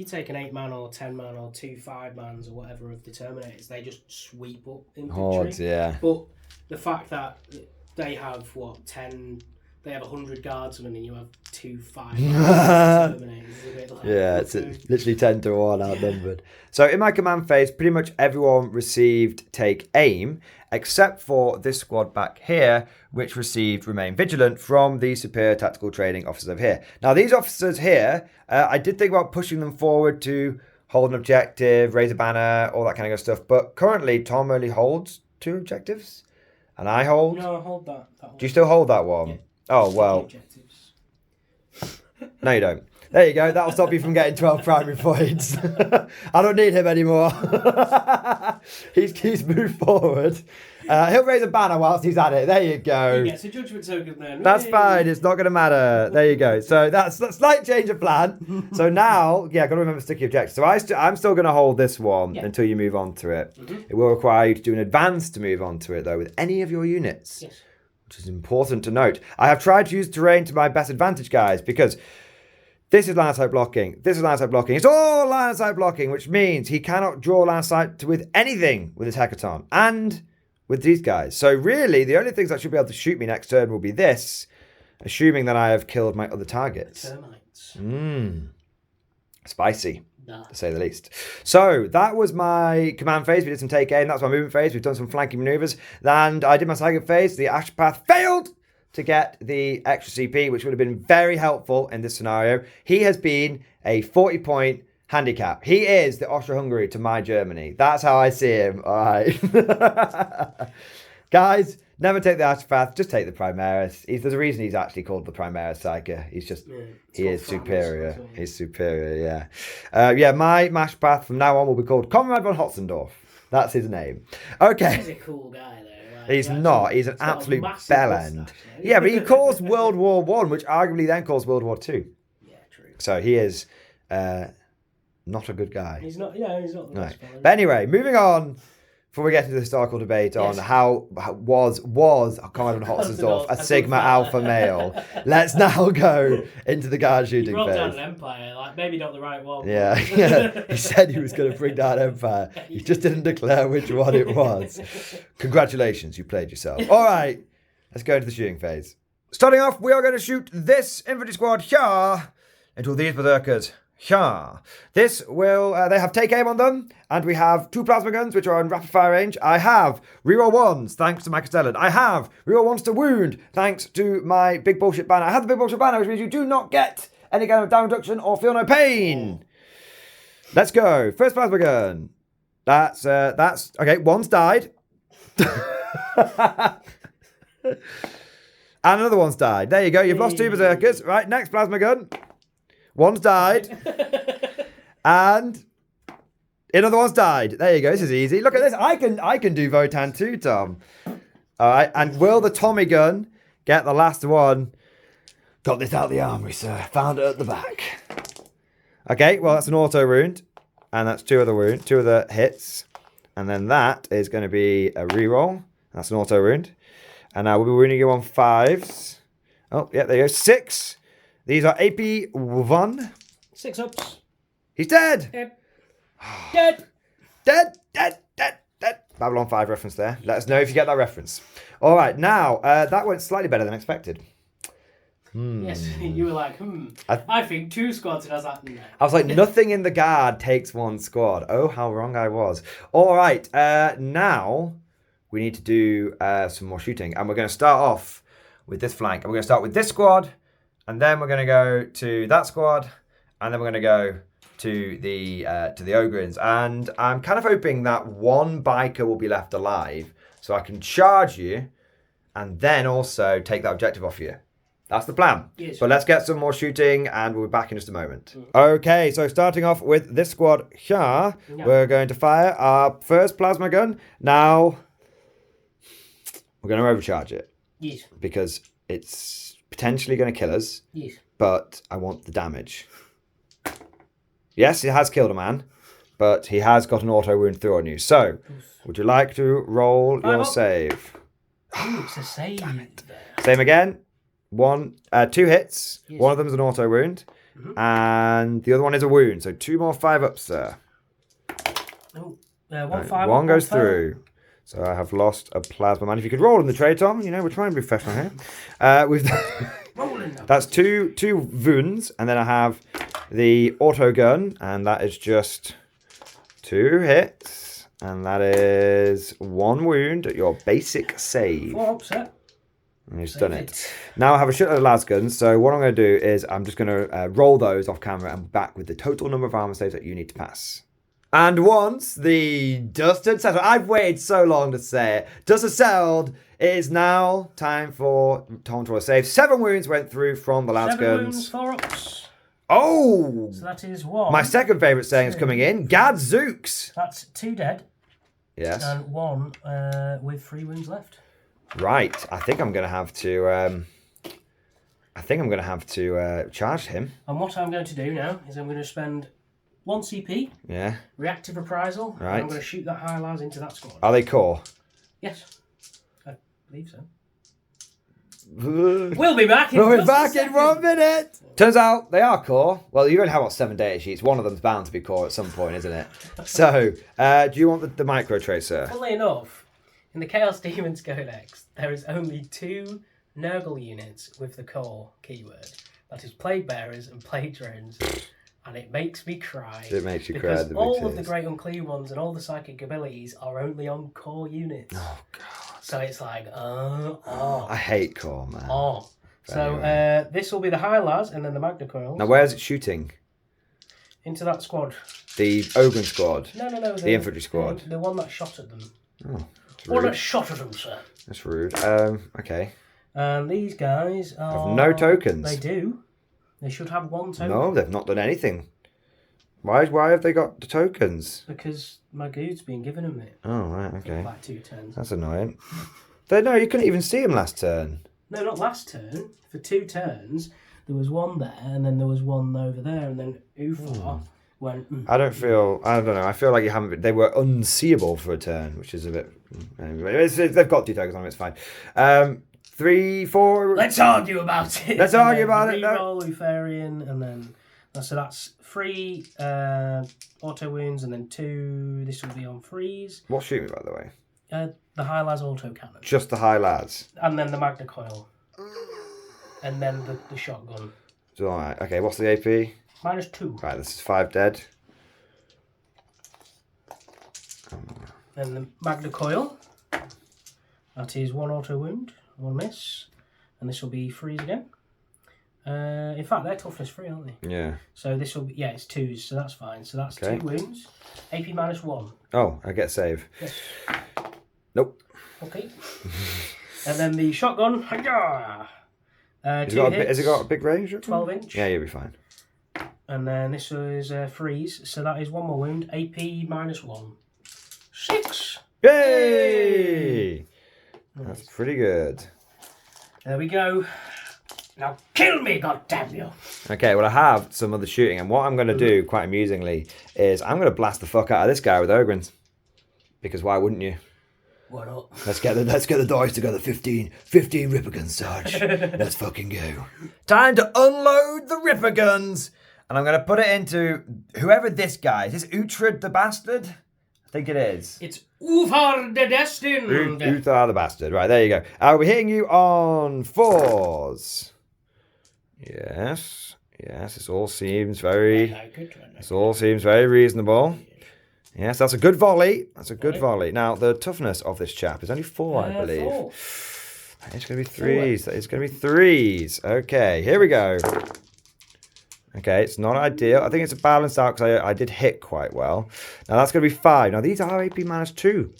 take an 8-man or 10-man or 2 5-mans or whatever of the Terminators, they just sweep up infantry. Hordes, yeah. But the fact that they have, 10... They have 100 guardsmen and you have 2 5-man yeah, it's literally 10 to 1 outnumbered. So in my command phase, pretty much everyone received take aim, except for this squad back here, which received remain vigilant from the superior tactical training officers over here. Now these officers here, I did think about pushing them forward to hold an objective, raise a banner, all that kind of good stuff. But currently Tom only holds 2 objectives, and I hold. No, I hold that one. Do you still hold that one? Yeah. Oh, well. No, you don't. There you go. That'll stop you from getting 12 primary points. I don't need him anymore. he's moved forward. He'll raise a banner whilst he's at it. There you go. He gets a judgment token then. That's fine. It's not going to matter. There you go. So that's a slight change of plan. So now, got to remember sticky objectives. So I'm still going to hold this one until you move on to it. Mm-hmm. It will require you to do an advance to move on to it, though, with any of your units. Yes. Which is important to note. I have tried to use terrain to my best advantage, guys, because this is line of sight blocking. This is line of sight blocking. It's all line of sight blocking, which means he cannot draw line of sight with anything with his Hecaton and with these guys. So really, the only things that should be able to shoot me next turn will be this, assuming that I have killed my other targets. Termites. Spicy. To say the least. So that was my command phase. We did some take aim. That's my movement phase. We've done some flanking maneuvers. And I did my psychic phase. The Ash Path failed. to get the extra CP, which would have been very helpful in this scenario. He has been a 40-point handicap. He is the Austria-Hungary to my Germany. That's how I see him. All right. Guys, never take the Astropath. Just take the Primaris. There's a reason he's actually called the Primaris Psyker. He's just, he is superior. He's superior, yeah. My Mashpath from now on will be called Conrad von Hotzendorf. That's his name. Okay. He's a cool guy, though. Right? He's not. He's an absolute bellend. Yeah, but he caused World War One, which arguably then caused World War Two. Yeah, true. So he is not a good guy. He's not. Yeah, he's not the best. But anyway, moving on. Before we get into the historical debate on how was Conrad von Hotzendorf a Sigma Alpha male, let's now go into the guard shooting phase. He brought down an empire, like maybe not the right one. Yeah. He said he was going to bring down empire. He just didn't declare which one it was. Congratulations, you played yourself. All right, let's go into the shooting phase. Starting off, we are going to shoot this infantry squad here into these berserkers. Yeah. This will, they have take aim on them, and we have 2 plasma guns, which are in rapid fire range. I have reroll 1s, thanks to my Castellan. I have reroll 1s to wound, thanks to my big bullshit banner. I have the big bullshit banner, which means you do not get any kind of down reduction or feel no pain. Let's go. First plasma gun. That's, okay, 1's died. And another 1's died. There you go, you've lost 2 berserkers. Right, next plasma gun. 1's died. And another 1's died. There you go. This is easy. Look at this. I can do Votann too, Tom. All right. And will the Tommy gun get the last one? Got this out of the armory, sir. Found it at the back. Okay. Well, that's an auto wound. And that's 2 other hits. And then that is going to be a reroll. That's an auto wound. And now we'll be wounding you on 5s. Oh, yeah. There you go. 6. These are AP 1. 6 ups. He's dead. Dead. Dead. Babylon 5 reference there. Let us know if you get that reference. All right, now that went slightly better than expected. Yes, you were like, I think 2 squads. And I was like, no. I was like, nothing in the guard takes 1 squad. Oh, how wrong I was. All right, now we need to do some more shooting, and we're going to start off with this flank. And we're going to start with this squad. And then we're going to go to that squad, and then we're going to go to the Ogrins. And I'm kind of hoping that 1 biker will be left alive, so I can charge you, and then also take that objective off you. That's the plan. Yes. But let's get some more shooting, and we'll be back in just a moment. Okay, so starting off with this squad here, we're going to fire our first plasma gun. Now, we're going to overcharge it. Yes. Because it's potentially going to kill us. Yes. But I want the damage. Yes, it has killed a man, but he has got an auto wound through on you. So, would you like to roll your save? Oh, it's a save. Damn it. Same again. 2 hits. Yes. One of them is an auto wound, and the other one is a wound. So 2 more 5 ups, sir. Oh, one goes through. So I have lost a plasma man. If you could roll in the tray, Tom. You know, we're trying to be professional here. That's two wounds, and then I have the auto gun, and that is just 2 hits, and that is 1 wound at your basic save. 4 upset. And he's done it. Now I have a shitload of las guns, so what I'm going to do is I'm just going to roll those off camera and back with the total number of armor saves that you need to pass. And once the dust had settled, I've waited so long to say it, dust has settled, it is now time for Tom to roll a save. 7 wounds went through from the las guns. 7 wounds, 4 ups. Oh! So that is 1. My second favourite saying is coming in. Gadzooks! That's 2 dead. Yes. And 1 with 3 wounds left. Right. I think I'm going to have to... charge him. And what I'm going to do now is I'm going to spend 1 CP. Yeah. Reactive reprisal. Right. And I'm going to shoot that high las into that squad. Are they core? Yes. I believe so. We'll be back in 1 minute. Turns out they are core. Well, you only have 7 data sheets. One of them's bound to be core at some point, isn't it? So, do you want the micro tracer? Funnily enough, in the Chaos Demons Codex, there is only 2 Nurgle units with the core keyword. That is Plague Bearers and Plague Drones. And it makes me cry. It makes you cry. Because all of the Great Unclean ones and all the psychic abilities are only on core units. Oh, God. So it's like, oh. I hate core, man. Oh. So this will be the high las and then the Magna Coils. Now, where is it shooting? Into that squad. The Ogren squad? No. The infantry squad? The one that shot at them. Oh, One that shot at them, sir. that's rude. Okay. And these guys Have no tokens. They do. They should have one token. No, they've not done anything. Why have they got the tokens? Because my dude's been giving them it. Oh, right, okay. Like 2 turns. That's annoying. No, you couldn't even see him last turn. No, not last turn. For 2 turns, there was one there, and then there was one over there, and then Ufar went... I don't know. I feel like you haven't... They were unseeable for a turn, which is a bit... Anyway, they've got 2 tokens on them, it's fine. 3, 4... Let's argue about it. Let's argue about it. Reroll Ufarian, and then... So that's 3 auto wounds, and then 2... This will be on freeze. What's shooting, by the way? The high las auto cannon. Just the high lads. And then the Magna Coil. And then the shotgun. Alright, okay, what's the AP? -2. Right, this is 5 dead. Then the Magna Coil. That is 1 auto wound, 1 miss. And this will be freeze again. In fact, they're toughness free, aren't they? Yeah. So this will be, yeah, it's 2s, so that's fine. So that's 2 wounds. AP -1. Oh, I get save. Yes. Nope. Okay. And then the shotgun. Has it got a big range? 12 inch. Yeah, you'll be fine. And then this is freeze, so that is 1 more wound. AP -1. 6. Yay! That's pretty good. There we go. Now kill me, goddammit! Okay, well I have some other shooting, and what I'm going to do, quite amusingly, is I'm going to blast the fuck out of this guy with Ogrins. Because why wouldn't you? Why not? Let's get the dice together. 15 Ripper guns, Sarge. Let's fucking go. Time to unload the Ripper guns, and I'm going to put it into whoever this guy is. Is this Uhtred the Bastard? I think it is. It's Ufar the Destined. Uthar the Bastard. Right, there you go. I'll be hitting you on 4s. Yes, this all seems very... This all seems very reasonable. Yes, that's a good volley. That's a good volley. Now, the toughness of this chap is only 4, I believe. 4. It's going to be 3s. It's going to be 3s. Okay, here we go. Okay, it's not ideal. I think it's a balanced out because I did hit quite well. Now, that's going to be 5. Now, these are AP -2.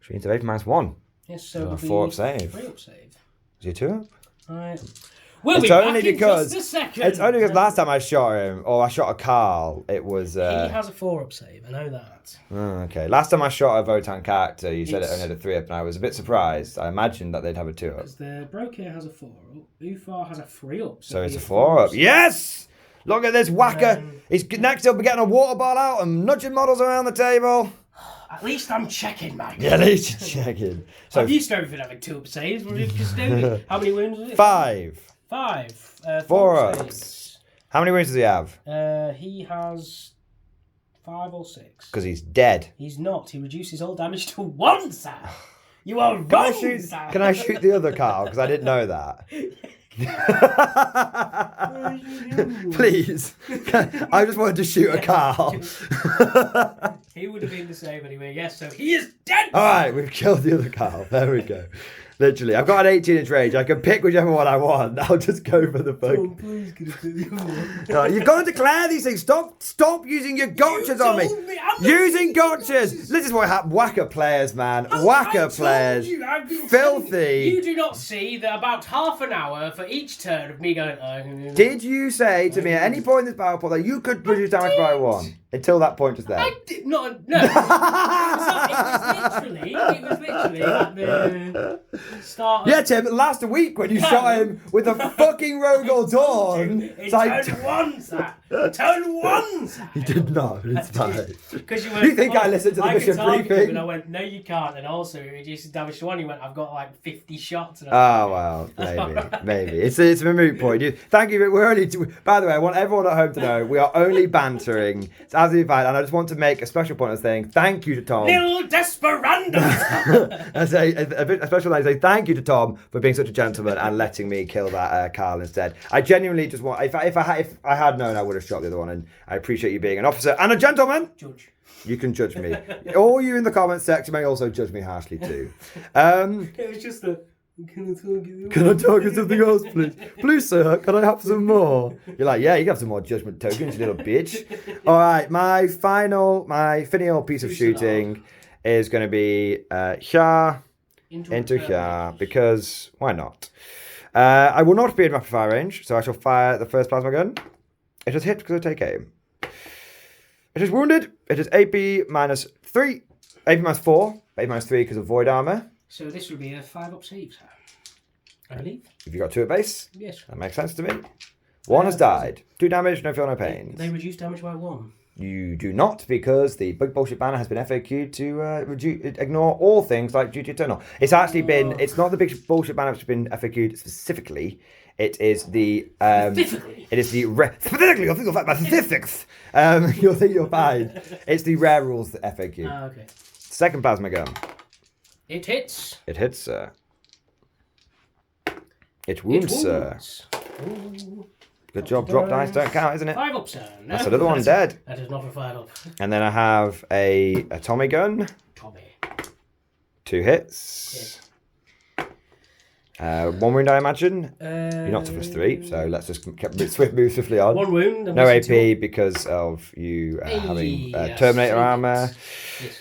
Which means they're AP -1. Yes, so it'll 4 be up save. 3 up save. Is he 2 up? Alright. We'll it's be only back because in just a second. It's only because last time I shot him, or I shot a Carl, it was... He has a 4 up save, I know that. Oh, okay. Last time I shot a Votann character, you said it only had a 3 up, and I was a bit surprised. I imagined that they'd have a 2 up. Because the Brocare has a 4 up, Ufar has a 3 up. So it's a 4 up. Yes! Look at this whacker. Next he'll be getting a water bottle out and nudging models around the table. At least I'm checking, Mike. Yeah, at least you're checking. So I'm used to everything having 2 up saves. How many wounds was it? 5. 5. 4 ups. How many wounds does he have? He has 5 or 6. Because he's dead. He's not. He reduces all damage to 1, sir. You are wrong, sir. Can I shoot the other Carl? Because I didn't know that. Please. I just wanted to shoot a Carl. He would have been the same anyway. Yes, so he is dead. All right, we've killed the other Carl. There we go. Literally, I've got an 18-inch range. I can pick whichever one I want. I'll just go for the fuck. Oh, please, can I pick the other one? You've got to declare these things. Stop using your gotchas on me. Using gotchas. This is what happens. Whacker players, man. Whacker players. Filthy. You do not see that about half an hour for each turn of me going... Did you say to me at any point in this battle pot that you could reduce damage by 1? Until that point just there. I did not. No. It was literally at the start. Yeah, Tim. Last week when you shot him with a fucking Rogol Dawn. It's like turn 1, sir. Turn 1, sir. He did not. It's fine. Because you think I listened to the mission briefing? And I went, no, you can't. And also, it reduces damage to 1. He went, I've got like 50 shots. And well, maybe. It's a moot point. Thank you. We're only. By the way, I want everyone at home to know we are only bantering. It's absolutely fine. And I just want to make a special point of saying thank you to Tom. Little desperando. I say a special thanks. Say thank you to Tom for being such a gentleman and letting me kill that Carl instead. I genuinely just want. If I had known, I would have shot the other one. And I appreciate you being an officer and a gentleman. Judge. You can judge me. All you in the comments section may also judge me harshly too. It was just a... Can I talk you something else, please? Please, sir, can I have some more? You're like, yeah, you can have some more judgment tokens, you little bitch. All right, my finial piece of shooting is going to be here into here, because why not? I will not be in rapid fire range, so I shall fire the first plasma gun. It is hit because I take aim. It is wounded. It is AP -3, AP -4, AP -3 because of void armor. So this would be a 5-up save, sir. I believe. If you got 2 at base, yes, that makes sense to me. 1 has died. 2 damage, no feel, no pain. They reduce damage by 1. You do not, because the big bullshit banner has been FAQ'd to ignore all things like duty eternal. It's actually been. It's not the big bullshit banner which has been FAQ'd specifically. It is the. Specifically. It is the specifically. You'll think you'll find my statistics. You'll think you'll find. It's the rare rules that FAQ. Okay. Second plasma gun. It hits. It hits, sir. It wounds, sir. Ooh. Good job. Drop dice don't count, isn't it? 5-up, sir. No, That's another one dead. That is not a 5-up. And then I have a Tommy gun. Tommy. 2 hits. Yes. 1 wound, I imagine. You're not toughness 3, so let's just move swiftly on. 1 wound. No AP because of you having Terminator armor. Yes.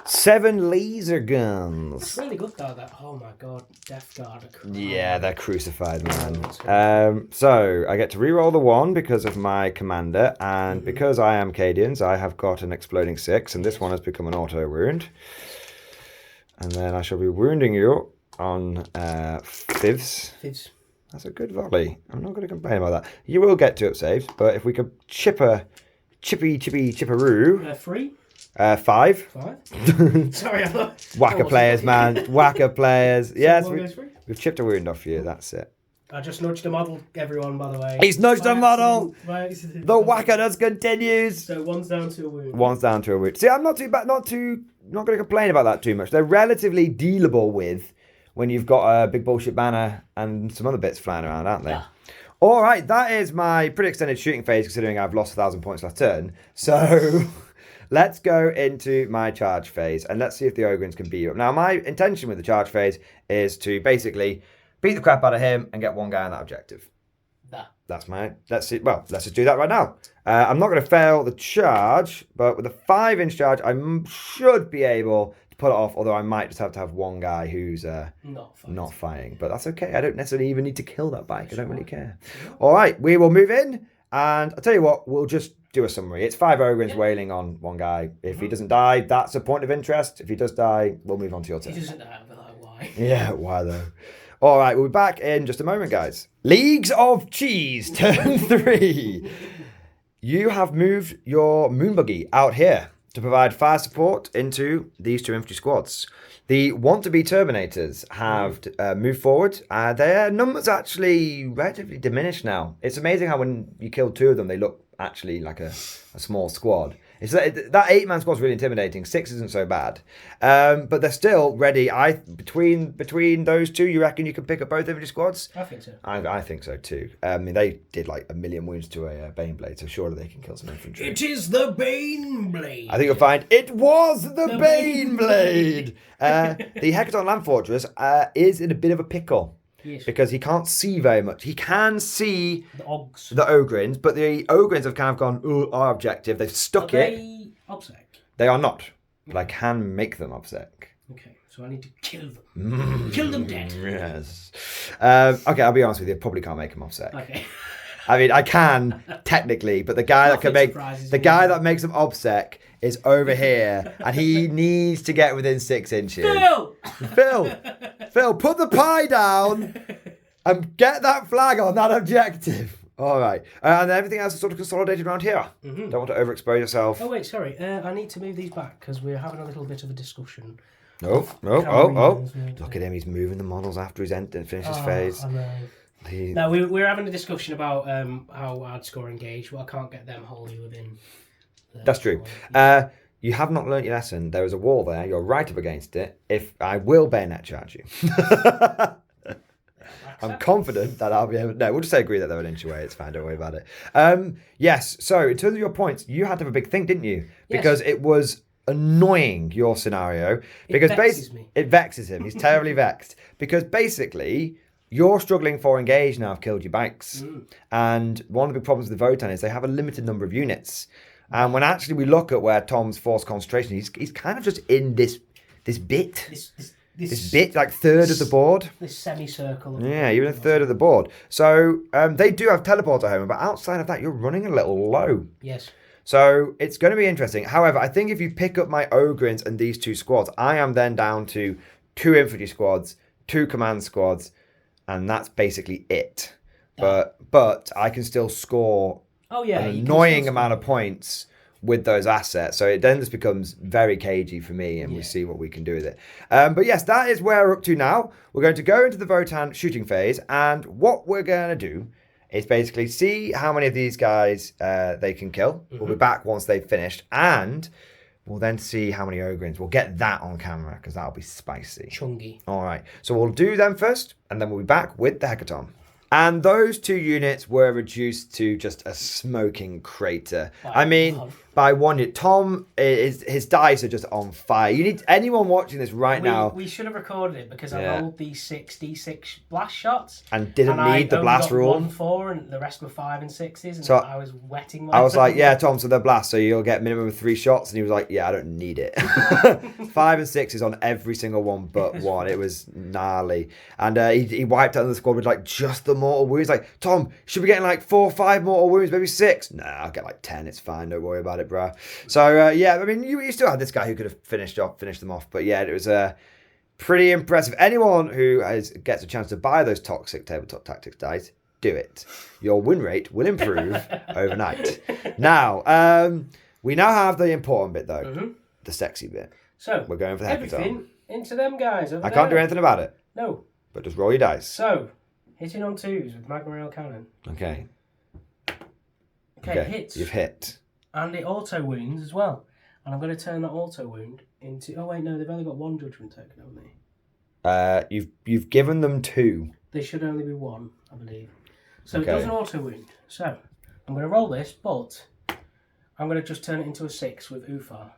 7 laser guns. It's really good though. That, oh my god, Death Guard. Yeah, they're crucified, man. So I get to reroll the 1 because of my commander, and because I am Cadians, I have got an exploding 6, and this one has become an auto wound. And then I shall be wounding you on fifths. That's a good volley. I'm not going to complain about that. You will get 2 up saves, but if we could chipperoo. 3. 5. 5? Sorry, I'm not... Whacker players, man. Whacker players. Yes, So we've chipped a wound off you. That's it. I just nudged a model, everyone, by the way. He's nudged a model! The The whackerness continues! So 1's down to a wound. 1's down to a wound. See, I'm not too bad, not going to complain about that too much. They're relatively dealable with when you've got a big bullshit banner and some other bits flying around, aren't they? Yeah. All right, that is my pretty extended shooting phase, considering I've lost 1,000 points last turn. So... let's go into my charge phase and let's see if the Ogryns can beat you up. Now, my intention with the charge phase is to basically beat the crap out of him and get 1 guy on that objective. That's my... let's just do that right now. I'm not going to fail the charge, but with a 5-inch charge, I should be able to pull it off, although I might just have to have 1 guy who's not fighting. But that's okay. I don't necessarily even need to kill that bike. I don't really care. All right, we will move in, and I'll tell you what, we'll just... do a summary. It's 5 Ogryns wailing on 1 guy. If he doesn't die, that's a point of interest. If he does die, we'll move on to your turn. He doesn't die, but like, why? Yeah, why though? All right, we'll be back in just a moment, guys. Leagues of Cheese, turn 3. You have moved your moon buggy out here to provide fire support into these 2 infantry squads. The want-to-be Terminators have moved forward. Their numbers actually relatively diminished now. It's amazing how when you kill 2 of them, they look actually like a small squad. It's that 8-man squad's really intimidating. 6 isn't so bad, but they're still ready. Between those 2, you reckon you can pick up both infantry squads? I think so. I think so too. I mean, they did like 1 million wounds to a Baneblade, so surely they can kill some infantry. It is the Baneblade. I think you'll find it was the Baneblade. The Hecaton Land Fortress is in a bit of a pickle. Yes. Because he can't see very much. He can see the Ogs, the Ogryns, but the Ogryns have kind of gone, "Ooh, our objective." They've stuck it. Are they OBSEC? They are not, but I can make them OBSEC. Okay, so I need to kill them. Kill them dead. Yes. Okay, I'll be honest with you. I probably can't make them OBSEC. Okay. I mean, I can technically, but the guy that can make that makes them OBSEC is over here, and he needs to get within 6 inches. Phil, put the pie down and get that flag on that objective. All right, and everything else is sort of consolidated around here. Don't want to overexpose yourself. Oh wait, sorry. I need to move these back because we're having a little bit of a discussion. Oh! Look at him. He's moving the models after he's finished his phase. I know. No, we're having a discussion about how I'd score engage, but I can't get them wholly within. That's true. You have not learnt your lesson. There is a wall there. You're right up against it. If I will bayonet charge you. I'm confident that I'll be able. No, we'll just say agree that they're an inch away. It's fine. Don't worry about it. Yes. So in terms of your points, you had to have a big thing, didn't you? Because it was annoying your scenario. Because it vexes him. He's terribly vexed because basically you're struggling for engage now. I've killed your bikes, and one of the big problems with the Votann is they have a limited number of units. And when actually we look at where Tom's force concentration, he's kind of just in this bit. This bit, like third of the board. This semicircle. Yeah, you're in a third of the board. So they do have teleport at home, but outside of that, you're running a little low. Yes. So it's going to be interesting. However, I think if you pick up my Ogrins and these 2 squads, I am then down to 2 infantry squads, 2 command squads, and that's basically it. But I can still score an annoying amount of points with those assets. So it then just becomes very cagey for me, and we see what we can do with it. But yes, that is where we're up to now. We're going to go into the Votann shooting phase, and what we're going to do is basically see how many of these guys they can kill. We'll be back once they've finished, and we'll then see how many Ogrins. We'll get that on camera, because that'll be spicy. Chungy. All right, so we'll do them first, and then we'll be back with the Hecaton. And those 2 units were reduced to just a smoking crater. By 1 unit. Tom, his dice are just on fire. You need anyone watching this now. We should have recorded it because I rolled these 6d6 blast shots. And didn't need the blast rule. 1 4 and the rest were 5 and 6s. And so I was wetting myself. I was like, yeah, Tom, so they're blast, so you'll get minimum of 3 shots. And he was like, yeah, I don't need it. 5 and 6s on every single one but 1. It was gnarly. And he wiped out the squad with like just the mortal wounds. Like, Tom, should be getting like 4 or 5 mortal wounds, maybe 6. Nah, I'll get like 10. It's fine. Don't worry about it, bro. So yeah, I mean, you still had this guy who could have finished them off, but yeah, it was pretty impressive. Anyone who gets a chance to buy those toxic tabletop tactics dice, do it. Your win rate will improve overnight. Now, we now have the important bit though, the sexy bit. So we're going for the everything into them guys. I can't do anything about it. No. But just roll your dice. So hitting on 2s with magma rail cannon. Okay. Hits. You've hit. And it auto wounds as well. And I'm going to turn that auto wound into... Oh, wait, no, they've only got 1 judgment token, haven't they? You've given them 2. They should only be 1, I believe. So it does an auto wound. So I'm going to roll this, but I'm going to just turn it into a 6 with Ufar.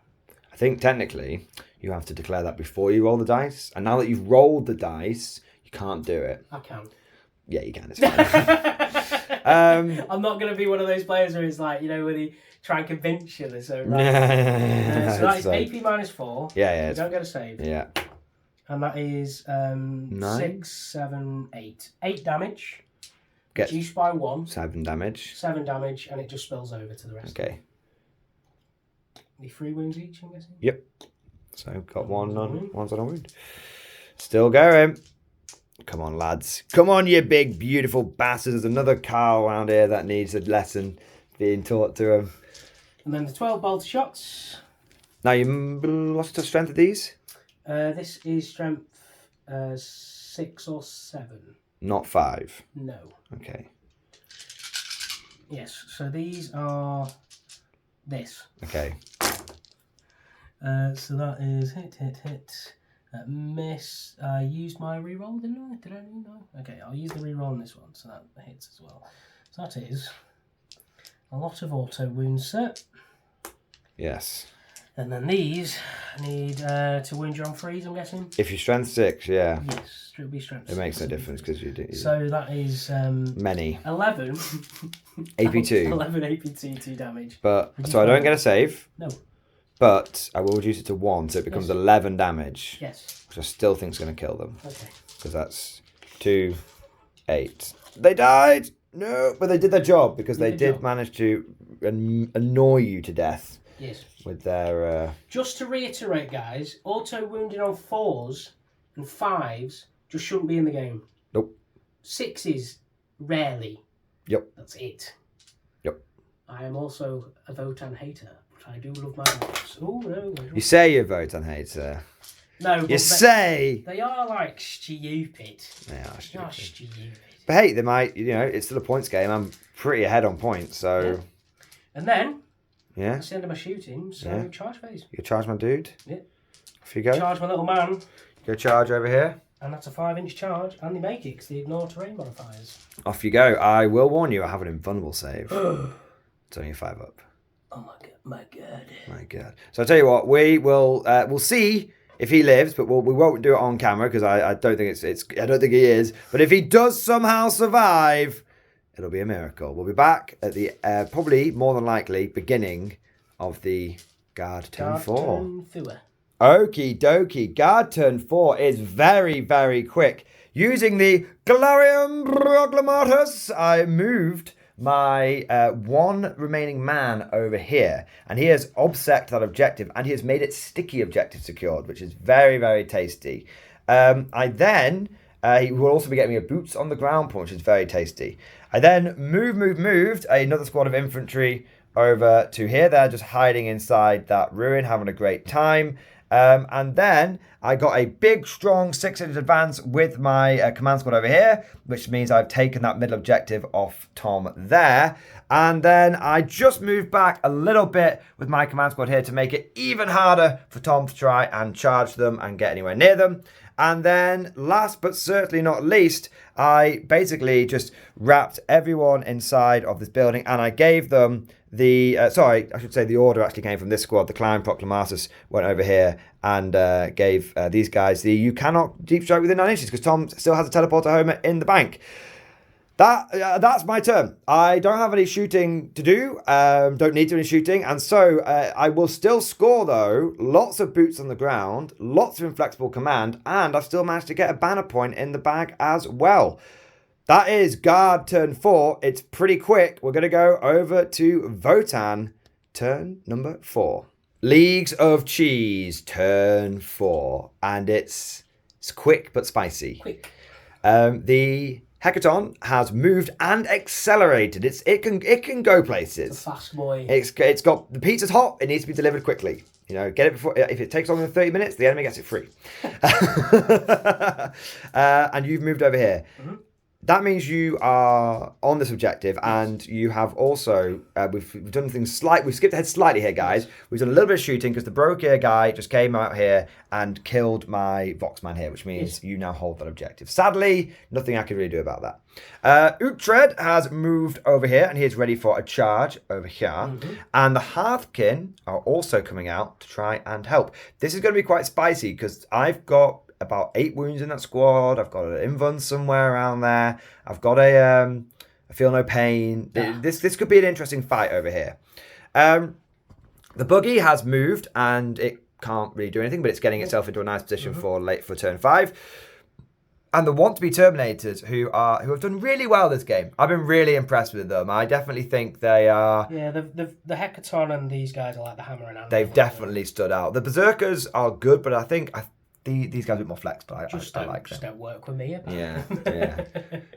I think technically you have to declare that before you roll the dice. And now that you've rolled the dice, you can't do it. I can. Yeah, you can. It's fine. I'm not going to be one of those players where it's like, where they try and convince you they're so right. So that is AP minus 4. Yeah. You don't get a save. Yeah. And that is 6, 7, 8. 8 damage. Reduced by 1. 7 damage. 7 damage, and it just spills over to the rest. Okay. The 3 wounds each, I'm guessing? Yep. So got one's on a wound. Still going. Come on, lads. Come on, you big, beautiful bastards. There's another Carl around here that needs a lesson being taught to him. And then the 12 bolt shots. Now, you lost the strength of these? This is strength 6 or 7. Not 5? No. Okay. Yes, so these are this. Okay. So that is hit. Miss. I used my reroll, didn't I? Did I? No. Okay, I'll use the reroll on this one, so that hits as well. So that is a lot of auto wounds, sir. Yes. And then these need to wound you on freeze, I'm guessing. If you're strength 6, yeah. Yes, it will be strength 6. It makes no difference because you do. So that is many. 11. AP2. 11 AP2, 2 damage. But so I don't get a save. No. But I will reduce it to 1, so it becomes 11 damage. Yes. Which I still think is going to kill them. Okay. Because that's 2, 8. They died! No, but they did their job because they did manage to annoy you to death. Yes. With their... Just to reiterate, guys, auto-wounding on 4s and 5s just shouldn't be in the game. Nope. 6s, rarely. Yep. That's it. Yep. I am also a Votann hater. I do love my dogs. Oh, no. You say you're a Votann hater. No, you say... They are, like, stupid. They are stupid. They are stupid. But hey, they might, it's still a points game. I'm pretty ahead on points, so... Yeah. And then... Yeah? That's the end of my shooting, so charge phase. You charge my dude? Yeah. Off you go. Charge my little man. Go charge over here. And that's a 5-inch charge, and they make it because they ignore terrain modifiers. Off you go. I will warn you, I have an invulnerable save. It's only a 5 up. Oh my god. My god. So I'll tell you what, we'll see if he lives, but we won't do it on camera because I don't think I don't think he is. But if he does somehow survive, it'll be a miracle. We'll be back at the probably more than likely beginning of the guard turn 4. Okie dokie. Guard turn 4 is very, very quick. Using the Glorium Proclamatus, I moved my one remaining man over here, and he has obsect that objective, and he has made it sticky objective secured, which is very, very tasty. He will also be getting me a boots on the ground point, which is very tasty. I then moved another squad of infantry over to here. They're just hiding inside that ruin, having a great time. And then I got a big, strong 6-inch advance with my command squad over here, which means I've taken that middle objective off Tom there. And then I just moved back a little bit with my command squad here to make it even harder for Tom to try and charge them and get anywhere near them. And then last but certainly not least, I basically just wrapped everyone inside of this building, and I gave them the, the order actually came from this squad. The Clown Proclamatus went over here and gave these guys you cannot deep strike within 9 inches because Tom still has a teleporter home in the bank. That's my turn. I don't have any shooting to do. Don't need to do any shooting. And so I will still score, though. Lots of boots on the ground. Lots of inflexible command. And I've still managed to get a banner point in the bag as well. That is guard turn 4. It's pretty quick. We're going to go over to Votann. Turn number 4. Leagues of Cheese. Turn 4. And it's quick but spicy. Quick. The Hecaton has moved and accelerated. It can go places. It's a fast boy. It's got the pizza's hot. It needs to be delivered quickly. You know, get it before. If it takes longer than 30 minutes, the enemy gets it free. And you've moved over here. Mm-hmm. That means you are on this objective, and you have also we've done things slight. We've skipped ahead slightly here, guys. We've done a little bit of shooting because the Brokir guy just came out here and killed my Voxman here, which means you now hold that objective. Sadly, nothing I can really do about that. Uhtred has moved over here, and he is ready for a charge over here. Mm-hmm. And the Hearthkin are also coming out to try and help. This is going to be quite spicy because I've got about 8 wounds in that squad. I've got an invuln somewhere around there. I've got a feel no pain. This could be an interesting fight over here. The buggy has moved and it can't really do anything, but it's getting itself into a nice position for turn 5. And the want to be Terminators who have done really well this game. I've been really impressed with them. I definitely think they are. Yeah, the Hecaton and these guys are like the hammer and anvil. They've definitely stood out. The Berserkers are good, but I think these guys are a bit more flexible. I like them. Just don't work with me. Yeah,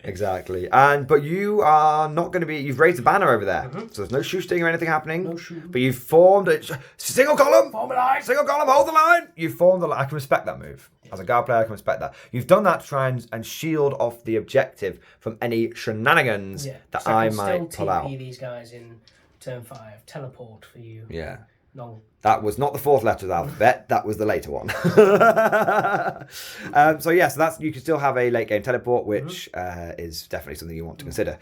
exactly. But you are not going to be. You've raised a banner over there, so there's no shooting or anything happening. No shooting. But you've formed a single column. Form a line. Single column. Hold the line. You've formed the line. I can respect that move. As a guard player, I can respect that. You've done that to try and shield off the objective from any shenanigans that I might pull out. TP these guys in turn 5. Teleport for you. Yeah. No. That was not the 4th letter of the alphabet. That was the later one. So that's you can still have a late game teleport, which is definitely something you want to consider.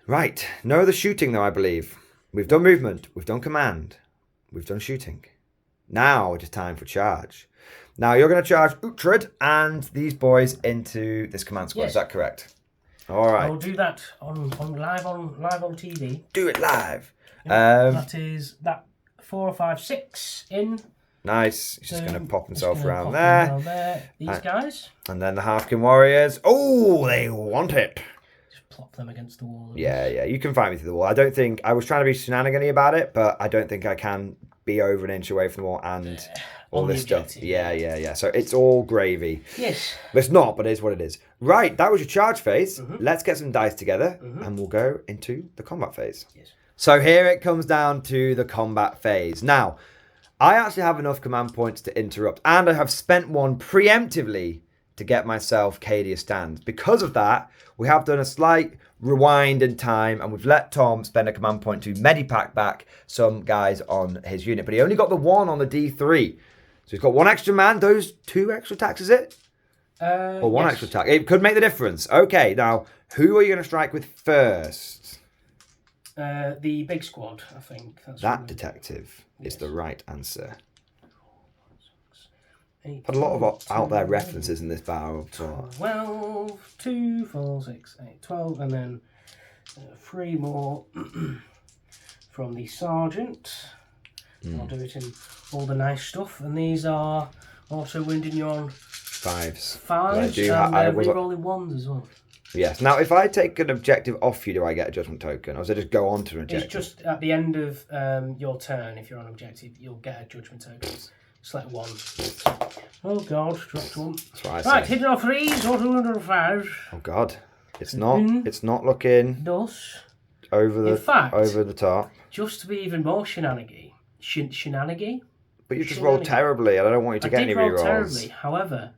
Right. No other shooting, though, I believe. We've done movement. We've done command. We've done shooting. Now it is time for charge. Now you're going to charge Uhtred and these boys into this command squad. Yes. Is that correct? All right. I'll do that on live on TV. Do it live. That is that 4, 5, 6 in. Nice. He's just going to pop himself around there. These guys. And then the Hearthkin Warriors. Oh, they want it. Just plop them against the wall. Yeah. You can fight me through the wall. I don't think I was trying to be shenanigan-y about it, but I don't think I can be over an inch away from the wall and all this stuff. Yeah. So it's all gravy. Yes. But it's not, but it is what it is. Right, that was your charge phase. Let's get some dice together and we'll go into the combat phase. Yes. So here it comes down to the combat phase. Now, I actually have enough command points to interrupt, and I have spent one preemptively to get myself Cadia stands. Because of that, we have done a slight rewind in time, and we've let Tom spend a command point to medipack back some guys on his unit. But he only got the 1 on the D3. So he's got 1 extra man. Those 2 extra attacks, is it? Or one yes. extra attack. It could make the difference. Okay, now, who are you going to strike with first? The big squad, I think. That detective is the right answer. 8, Had a lot of 12, out there 10, references in this battle. 12, 2, 4, 6, 8, 12, and then 3 more from the sergeant. I'll do it in all the nice stuff, and these are also wounding you on 5s. fives, and re-rolling 1s as well. Yes. Now, if I take an objective off you, do I get a judgment token, or does it just go on to an objective? It's just at the end of your turn, if you're on objective, you'll get a judgment token. Select 1. Oh god, dropped 1. That's what I Right, say. hidden on 3s, auto wound on 5s. Oh god, it's not looking Dos. over In fact, the top. Just to be even more shenanigan. Shenanigan? But you just rolled terribly, and I don't want you to get any roll rerolls. terribly. However,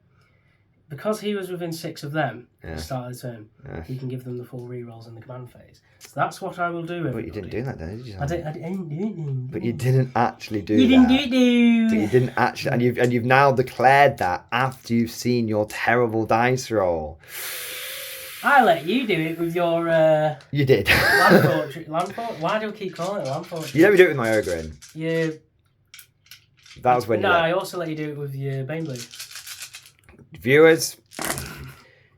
because he was within 6 of them at the start of the turn, you can give them the full rerolls in the command phase. So that's what I will do. Everybody. But you didn't do that, did you? I didn't do it. But you didn't actually do You that. didn't do But it. you didn't actually, and you've now declared that after you've seen your terrible dice roll. I let you do it with your You did. land fort. Why do I keep calling it land fort? You never do it with my ogre. Yeah. That was when No, you. I also let you do it with your Baneblade. Viewers,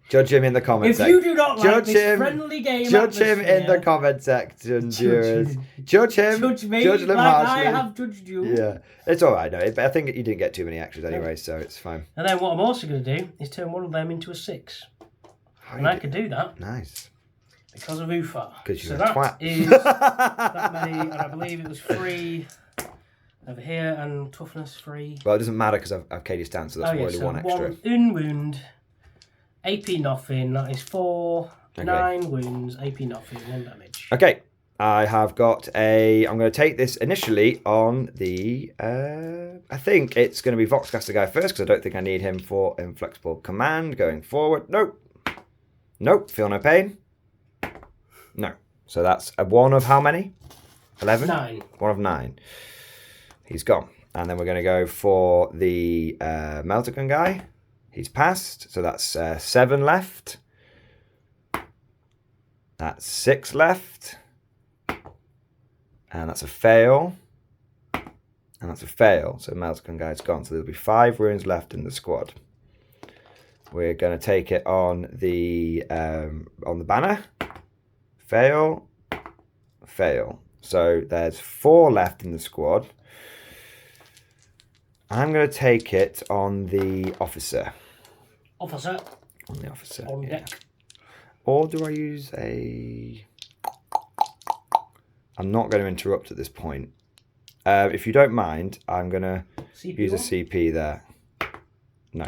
judge him in the comments. If you do not like this friendly game Judge him in the atmosphere, comment section, viewers. Judge him. Judge me Judge him like harshly. I have judged you. Yeah, it's all right. No, I think you didn't get too many extras anyway, so it's fine. And then what I'm also going to do is turn one of them into a 6. And I can do that Nice. because of UFA. Because you're so a that twat. is that many, and I believe it was 3 over here, and toughness 3. Well, it doesn't matter because I've KD stance, so that's really so one extra. 1 wound, AP nothing, that is 4, Okay. 9 wounds, AP nothing, 1 damage. Okay, I have got a. I'm going to take this initially on the. I think it's going to be Voxcaster guy first because I don't think I need him for inflexible command going forward. Nope. Nope. Feel no pain. No. So that's a 1 of how many? 11? 9. 1 of 9. He's gone. And then we're going to go for the melter gun guy. He's passed. So that's 7 left. That's 6 left. And that's a fail. And that's a fail. So melter gun guy's gone. So there'll be 5 runes left in the squad. We're going to take it on the banner. Fail. Fail. So there's 4 left in the squad. I'm going to take it on the officer. Officer. On the officer. On deck. Or do I use a... I'm not going to interrupt at this point. If you don't mind, I'm going to use a CP there. No.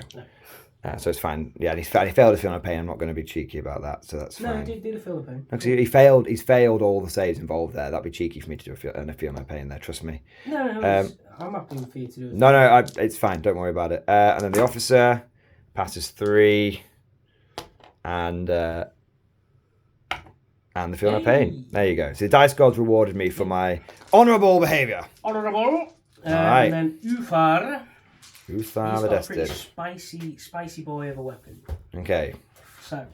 So it's fine. Yeah, and he failed a feel no pain. I'm not going to be cheeky about that, so that's fine. No, he did a feel no pain. No, he failed. He's failed all the saves involved there. That'd be cheeky for me to do a feel no pain there. Trust me. No, I'm happy for you to do it. No, it's fine. Don't worry about it. And then the officer passes 3, and the feel no pain. There you go. So the dice gods rewarded me for my honourable behaviour. Honourable. Alright. And then Ufar. Who's He's got a pretty destined? spicy boy of a weapon. Okay. So,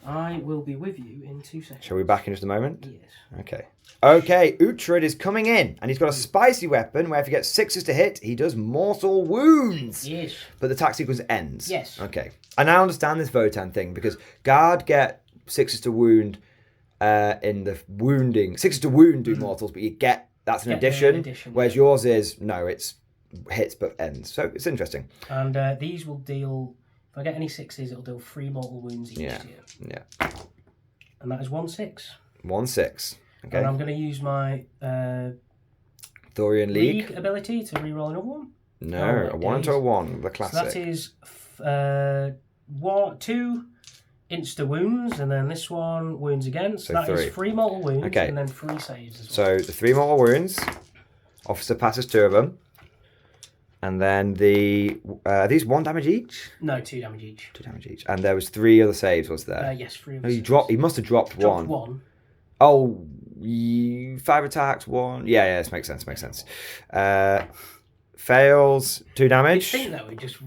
I will be with you in 2 seconds. Shall we back in just a moment? Yes. Okay. Okay, Uhtred is coming in, and he's got a spicy weapon where if he gets 6s to hit, he does mortal wounds. Yes. But the attack sequence ends. Yes. Okay. I now understand this Votann thing, because Guard get 6s to wound in the wounding. 6s to wound do mortals, but you get, that's an addition. Whereas yours is, no, it's hits but ends. So it's interesting. And these will deal, if I get any 6s, it'll deal 3 mortal wounds each Yeah. year. Yeah. And that is 1 6. 1 6. Okay. And I'm going to use my Thorian League. ability to reroll another one. No, a 1 into a 1, the classic. So that is 2 insta wounds, and then this one wounds again. So that 3. is 3 mortal wounds, Okay. and then 3 saves as well. So the 3 mortal wounds. Officer passes 2 of them. And then the are these 1 damage each? No, 2 damage each. 2 damage each. And there was 3 other saves, was there? Yes, 3 of No, them. he must have dropped 1. Oh, 5 attacks, 1. Yeah, this makes sense. fails 2 You damage. think that we just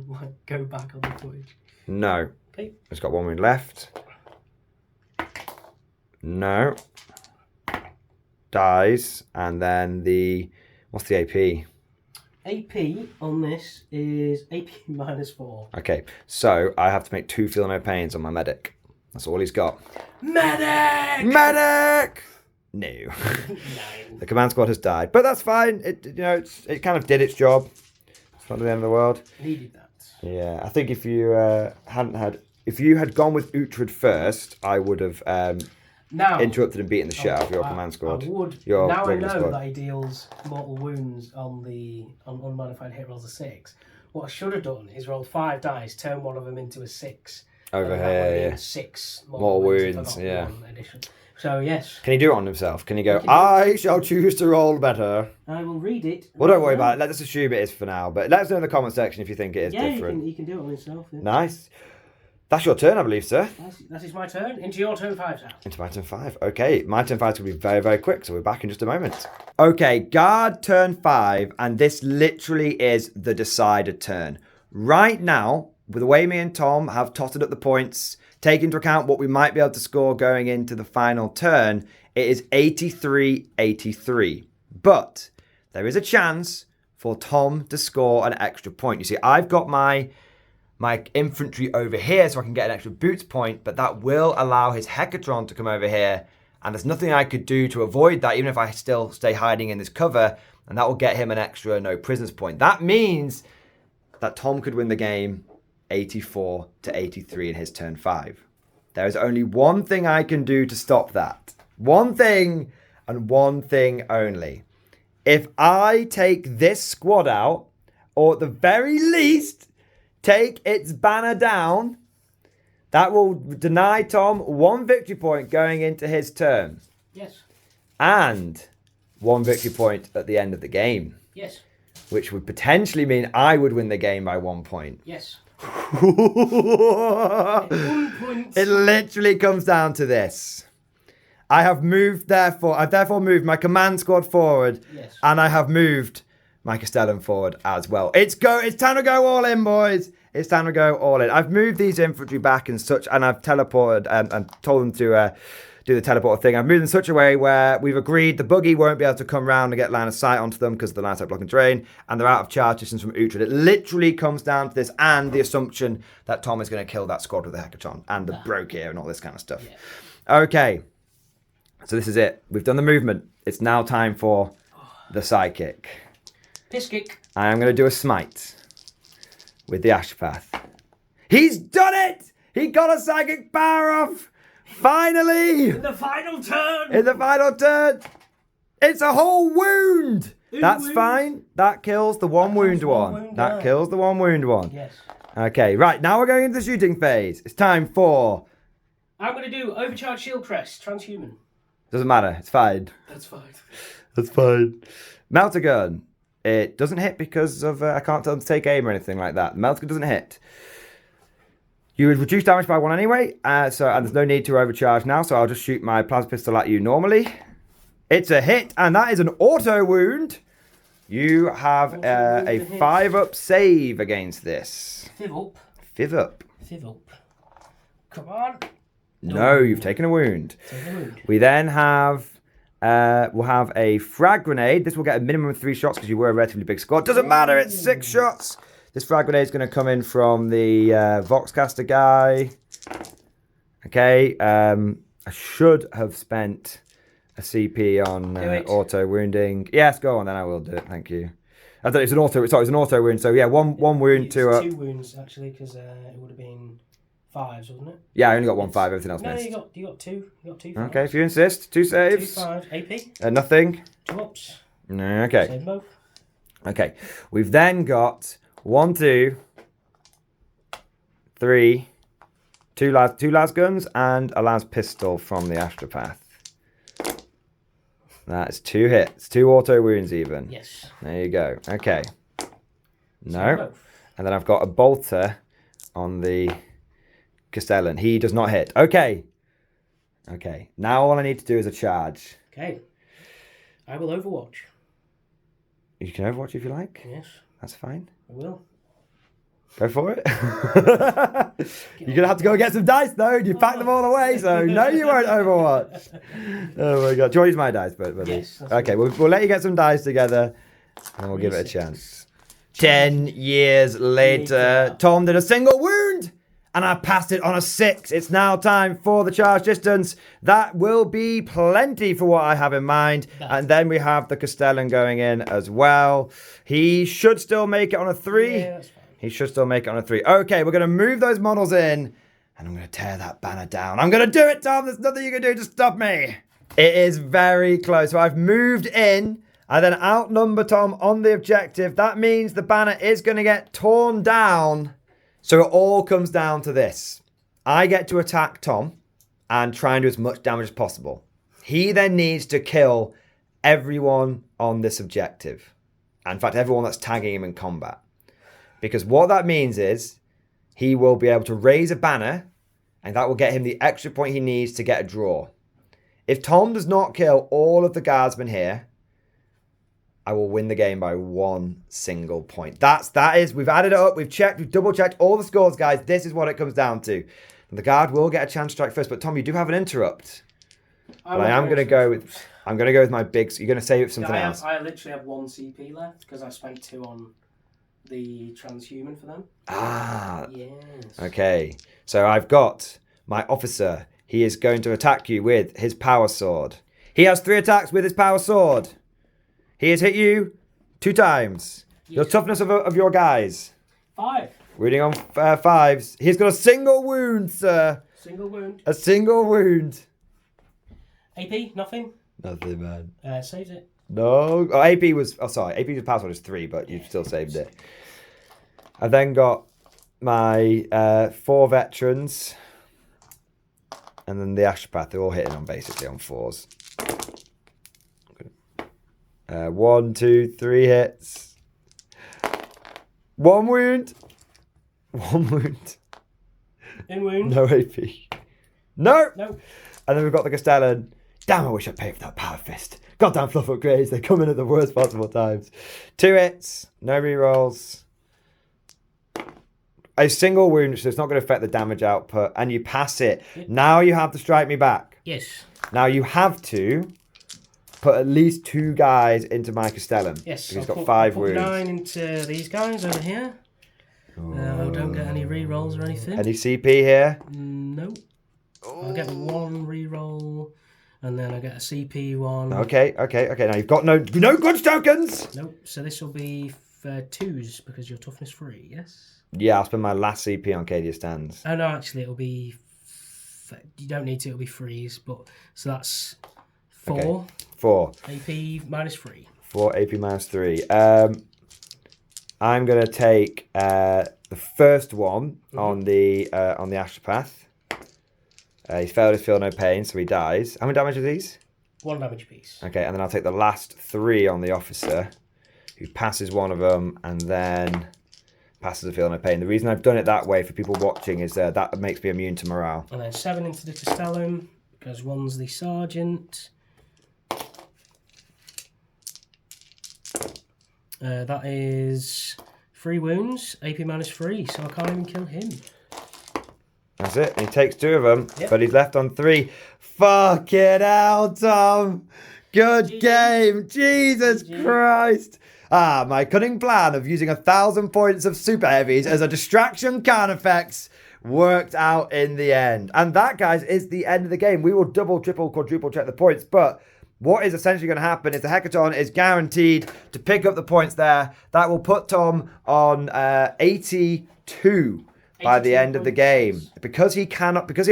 like go back on the footage? No. Okay. It's got 1 wound left. No. Dies. And then what's the AP? AP on this is AP -4. Okay, so I have to make 2 feel no pains on my medic. That's all he's got. Medic! Medic! No. 9. The command squad has died, but that's fine. It kind of did its job. It's not the end of the world. Needed that. Yeah, I think if you if you had gone with Uhtred first, I would have interrupted and beaten the shit out of your command squad. I would. Your now I regular know squad. that he deals mortal wounds on unmodified hit rolls of 6. What I should have done is roll 5 dice, turn one of them into a 6. Over and that would here, mean yeah. 6 Mortal wounds, wounds, if I got yeah. 1 addition. So yes, Can he do it on himself? Can he go, He can I shall choose to roll better? I will read it. Well, don't worry about it. Let's assume it is for now. But let us know in the comment section if you think it is Yeah, different. he can do it on himself. Yeah. Nice. That's your turn, I believe, sir. That is my turn. Into your turn 5, Sal. Into my turn 5. Okay, my turn 5 is going to be very, very quick, so we're back in just a moment. Okay, guard turn 5, and this literally is the decider turn. Right now, with the way me and Tom have totted up the points, take into account what we might be able to score going into the final turn, it is 83-83. But there is a chance for Tom to score an extra point. You see, I've got my infantry over here so I can get an extra boots point, but that will allow his Hecatron to come over here, and there's nothing I could do to avoid that, even if I still stay hiding in this cover, and that will get him an extra no prisoners point. That means that Tom could win the game 84-83 in his turn 5. There is only one thing I can do to stop that. One thing, and one thing only. If I take this squad out, or at the very least, take its banner down, that will deny Tom 1 victory point going into his turn. Yes. And 1 victory point at the end of the game. Yes. Which would potentially mean I would win the game by 1 point. Yes. 1 point. It literally comes down to this. I've therefore moved my command squad forward. Yes. And I have moved my Castellan forward as well. It's time to go all in, boys. It's time to go all in. I've moved these infantry back and such, and I've teleported and told them to do the teleport thing. I've moved in such a way where we've agreed the buggy won't be able to come round and get line of sight onto them because of the line of sight blocking terrain, and they're out of charge distance from Uhtred. It literally comes down to this and the assumption that Tom is going to kill that squad with the Hecatron and the Brokir and all this kind of stuff. Yeah. Okay. So this is it. We've done the movement. It's now time for the sidekick. Piss kick. I am going to do a smite with the Ashpath. He's done it! He got a psychic power off! Finally! In the final turn! In the final turn! It's a whole wound! That's fine. That kills the one wound one. That kills the 1 wound one. Yes. Okay, right. Now we're going into the shooting phase. It's time for... I'm going to do Overcharged Shield Crest, Transhuman. Doesn't matter. It's fine. That's fine. That's fine. Melter gun. It doesn't hit because of... I can't tell them to take aim or anything like that. Melter gun doesn't hit. You would reduce damage by 1 anyway. And there's no need to overcharge now. So I'll just shoot my plasma pistol at you normally. It's a hit. And that is an auto wound. You have a 5-up save against this. Fiv up. Fiv up. Fiv up. Come on. No, you've taken a wound. We then have... we'll have a frag grenade. This will get a minimum of 3 shots because you were a relatively big squad. Doesn't matter, it's 6 shots. This frag grenade is going to come in from the Voxcaster guy. Okay, I should have spent a CP on auto wounding. Yes, go on then, I will do it, thank you. I thought it's an auto wound, so yeah, one wound, 2 up. 2 wounds actually, because it would have been 5s, wasn't it? Yeah, I only got 1 5, everything else missed. No, you got 2. You got 2 5s. Okay, if you insist. 2 saves. 2 5 AP. Nothing. 2 ups. Okay. Save both. Okay. We've then got 1, 2, 3, 2 las guns and a las pistol from the Astropath. That's 2 hits. 2 auto wounds even. Yes. There you go. Okay. No. And then I've got a bolter on the Castellan. He does not hit. Okay. Okay. Now all I need to do is a charge. Okay. I will overwatch. You can Overwatch if you like. Yes. That's fine. I will. Go for it. You're going to have to go and get some dice, though. You packed them all away, so no, you won't Overwatch. Oh, my God. Do you want to use my dice, buddy? Yes. Okay, we'll let you get some dice together, and we'll give it a chance. 10 years later, Tom did a single wound, and I passed it on a 6. It's now time for the charge distance. That will be plenty for what I have in mind. And then we have the Castellan going in as well. He should still make it on a 3. Yeah, that's fine. He should still make it on a 3. Okay, we're going to move those models in, and I'm going to tear that banner down. I'm going to do it, Tom. There's nothing you can do to stop me. It is very close. So I've moved in. I then outnumber Tom on the objective. That means the banner is going to get torn down. So it all comes down to this. I get to attack Tom and try and do as much damage as possible. He then needs to kill everyone on this objective. In fact, everyone that's tagging him in combat. Because what that means is he will be able to raise a banner, and that will get him the extra point he needs to get a draw. If Tom does not kill all of the guardsmen here, I will win the game by 1 single point. That is, we've added it up, we've checked, we've double checked all the scores, guys. This is what it comes down to. And the guard will get a chance to strike first, but Tom, you do have an interrupt. But I am going to go with, my big, you're going to save it for something else. I literally have 1 CP left because I spent 2 on the transhuman for them. Ah. Yes. Okay. So I've got my officer. He is going to attack you with his power sword. He has 3 attacks with his power sword. He has hit you 2 times. Yes. Your toughness of your guys. 5. Wounding on 5s. He's got a single wound, sir. Single wound. A single wound. AP, nothing. Nothing, man. Saves it. No. Oh, AP was... Oh, sorry. AP's power sword is 3, but you still saved it. I then got my 4 veterans. And then the Astropath. They're all hitting on basically on 4s. 1, 2, 3 hits. 1 wound. 1 wound. In wound. No AP. No. No. And then we've got the Castellan. Damn, I wish I paid for that power fist. Goddamn fluff upgrades. They come in at the worst possible times. 2 hits. No rerolls. A single wound, so it's not going to affect the damage output. And you pass it. Now you have to strike me back. Yes. Now you have to put at least 2 guys into my Castellan. Yes. He's got 5 wounds. 9 into these guys over here. Don't get any rerolls or anything. Any CP here? No. I'll get 1 reroll, and then I get a CP 1. Okay. Now you've got no goods tokens. Nope. So this will be 2s because you're toughness 3. Yes. Yeah, I'll spend my last CP on Cadia stands. Oh no, actually it'll be. You don't need to. It'll be 3s, but so that's 4. Okay. 4. AP minus 3. 4 AP minus 3. I'm gonna take the first one on the Astropath. He's failed his feel no pain, so he dies. How many damage are these? 1 damage apiece. Okay, and then I'll take the last 3 on the officer, who passes one of them and then passes a feel no pain. The reason I've done it that way for people watching is that makes me immune to morale. And then 7 into the Castellan because 1's the sergeant. That is 3 wounds, AP minus 3, so I can't even kill him. That's it. And he takes 2 of them, yep. But he's left on 3. Fucking hell, Tom. Good game. Jesus Christ. My cunning plan of using 1,000 points of super heavies as a distraction can effects worked out in the end. And that, guys, is the end of the game. We will double, triple, quadruple check the points, but what is essentially going to happen is the Hecaton is guaranteed to pick up the points there. That will put Tom on 82 by the end of the game. Because he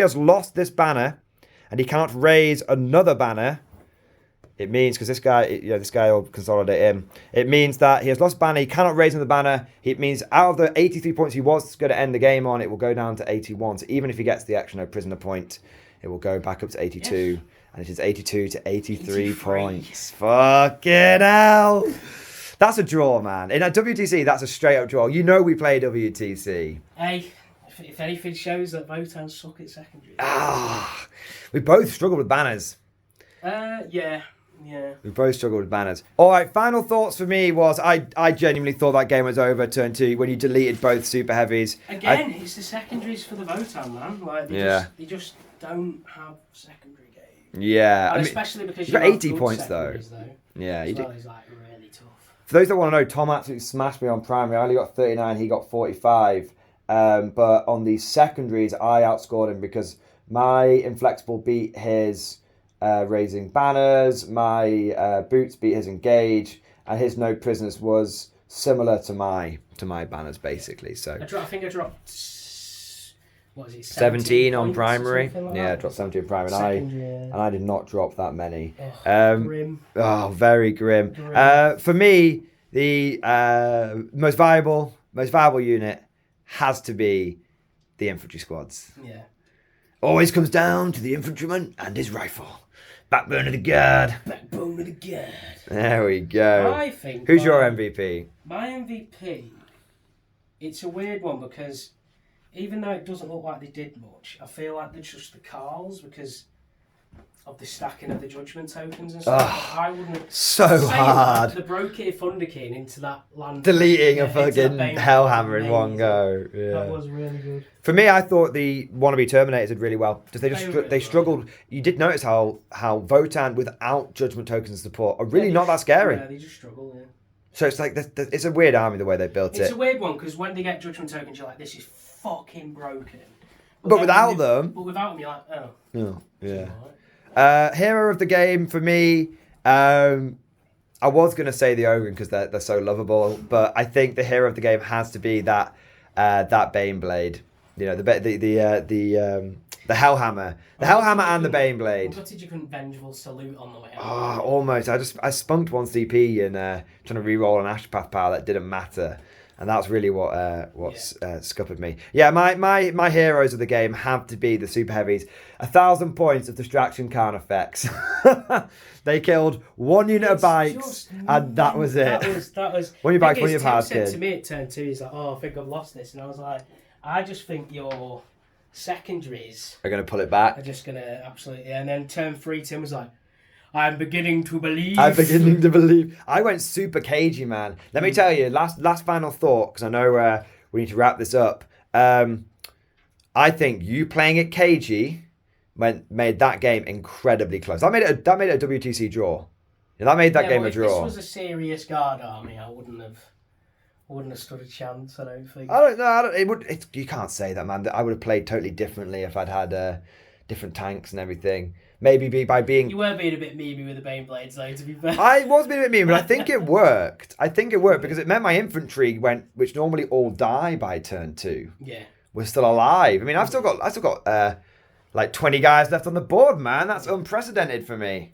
has lost this banner and he cannot raise another banner, it means, because this guy will consolidate him. It means that he has lost banner, he cannot raise another banner. It means out of the 83 points he was going to end the game on, it will go down to 81. So even if he gets the extra prisoner point, it will go back up to 82. Yes. And it is 82 to 83 points. Fucking hell. That's a draw, man. In a WTC, that's a straight up draw. You know we play WTC. Hey, if anything shows that Votann suck at secondary. We both struggle with banners. Yeah. Yeah. We both struggled with banners. All right, final thoughts for me was I genuinely thought that game was over turn 2 when you deleted both super heavies. Again, it's the secondaries for the Votann, man. Like they just don't have secondary game. Yeah, And especially because you got 80 points though. Yeah, you did. It's like really tough. For those that want to know, Tom absolutely smashed me on primary. I only got 39, he got 45. But on the secondaries, I outscored him because my inflexible beat his raising banners, my boots beat his engage, and his no prisoners was similar to my banners basically. So I think I dropped what is it? 17 on primary. Like I dropped 17 on primary, and I did not drop that many. Grim. Oh, very grim. For me, the most valuable unit has to be the infantry squads. Yeah. Always comes down to the infantryman and his rifle. Backbone of the guard. Backbone of the guard. There we go. I think. Who's your MVP? My MVP. It's a weird one because even though it doesn't look like they did much, I feel like they're just the Carls because of the stacking of the judgment tokens and stuff. I wouldn't. So hard. The Brocade Thunderking into that land. Deleting a fucking Hellhammer in one go. Yeah. That was really good. For me, I thought the wannabe Terminators did really well. They struggled. You did notice how Votann without judgment tokens support are really not that scary. Yeah, they just struggle. Yeah. So it's like it's a weird army the way they built it. It's a weird one because when they get judgment tokens, you're like, this is fucking broken. But without them, you're like, oh. Oh, yeah. Hero of the game for me, I was gonna say the Ogre because they're so lovable, but I think the hero of the game has to be that Baneblade. You know, the Hellhammer, and the Baneblade. What did you couldn't vengeful salute on the way out? Oh, almost. I spunked one CP and trying to re-roll an Ashpath power that didn't matter. And that's really what scuppered me. Yeah, my heroes of the game have to be the super heavies. 1,000 points of distraction count effects. They killed one unit of bikes, and that was it. That was. One of your bikes, one of your hard kids. To me, it turned 2. He's like, "Oh, I think I've lost this," and I was like, "I just think your secondaries are gonna pull it back. Are just gonna absolutely." And then turn 3, Tim was like, I'm beginning to believe. I went super cagey, man. Let me tell you, last final thought, because I know we need to wrap this up. I think you playing it cagey made that game incredibly close. That made it a WTC draw. Yeah, that made that game a draw. If this was a serious guard army, I wouldn't have stood a chance. I don't think. I don't know. You can't say that, man. I would have played totally differently if I'd had different tanks and everything. Maybe by being... You were being a bit memey with the Baneblades, though, to be fair. I was being a bit memey, but I think it worked. Because it meant my infantry which normally all die by turn 2. Yeah. We're still alive. I mean, I've still got like 20 guys left on the board, man. That's unprecedented for me.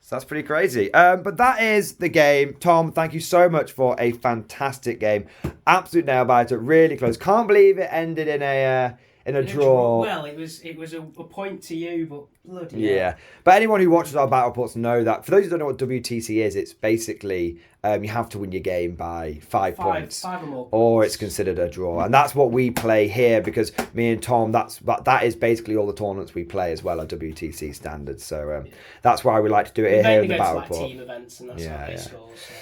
So that's pretty crazy. But that is the game. Tom, thank you so much for a fantastic game. Absolute nail biter, really close. Can't believe it ended in a draw. Well, it was a point to you, but bloody yeah. But anyone who watches our battle reports know that. For those who don't know what WTC is, it's basically you have to win your game by 5 points, 5 or more points, or it's considered a draw. And that's what we play here because me and Tom, that is basically all the tournaments we play as well are WTC standards. So that's why we like to do it here in the battle report. Team events and that's how they score. So.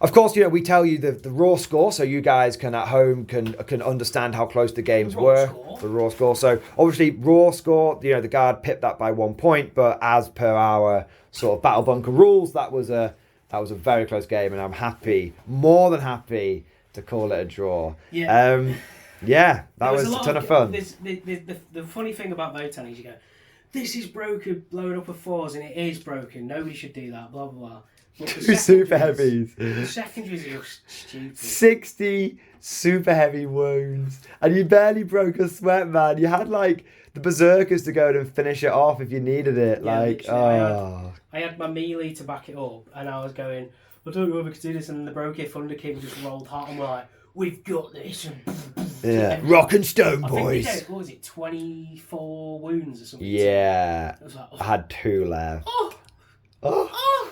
Of course, we tell you the raw score, so you guys can at home can understand how close the games were. The raw score. So obviously, raw score. The guard pipped that by 1 point, but as per our sort of battle bunker rules, that was a very close game, and I'm happy, more than happy, to call it a draw. Yeah. That was a ton of fun. The funny thing about Votann is you go, this is broken, blowing up with 4s, and it is broken. Nobody should do that. Blah blah blah. 2 super heavies. The secondaries are just stupid. 60 super heavy wounds. And you barely broke a sweat, man. You had like the berserkers to go and finish it off if you needed it. I had my melee to back it up, and I was going, I don't know if I could do this, and the Brocade Thunder King just rolled hot, and we're like, we've got this. Yeah, rock and stone, boys. I think we did, what was it, 24 wounds or something? Yeah. I was like, I had 2 left. Oh!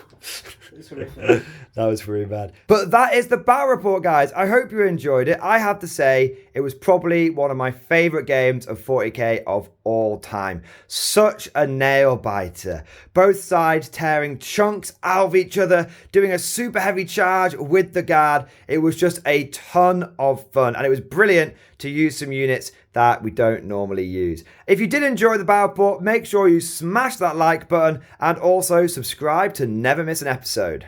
It's horrific. That was pretty bad. But that is the battle report, guys. I hope you enjoyed it. I have to say, it was probably one of my favourite games of 40k of all time. Such a nail biter. Both sides tearing chunks out of each other, doing a super heavy charge with the guard. It was just a ton of fun, and it was brilliant to use some units that we don't normally use. If you did enjoy the battle report, make sure you smash that like button and also subscribe to never miss an episode.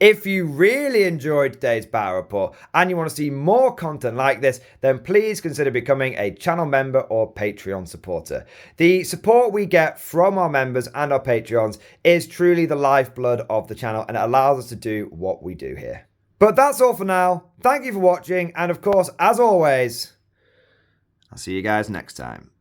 If you really enjoyed today's battle report and you want to see more content like this, then please consider becoming a channel member or Patreon supporter. The support we get from our members and our Patreons is truly the lifeblood of the channel, and it allows us to do what we do here. But that's all for now. Thank you for watching, and of course, as always, I'll see you guys next time.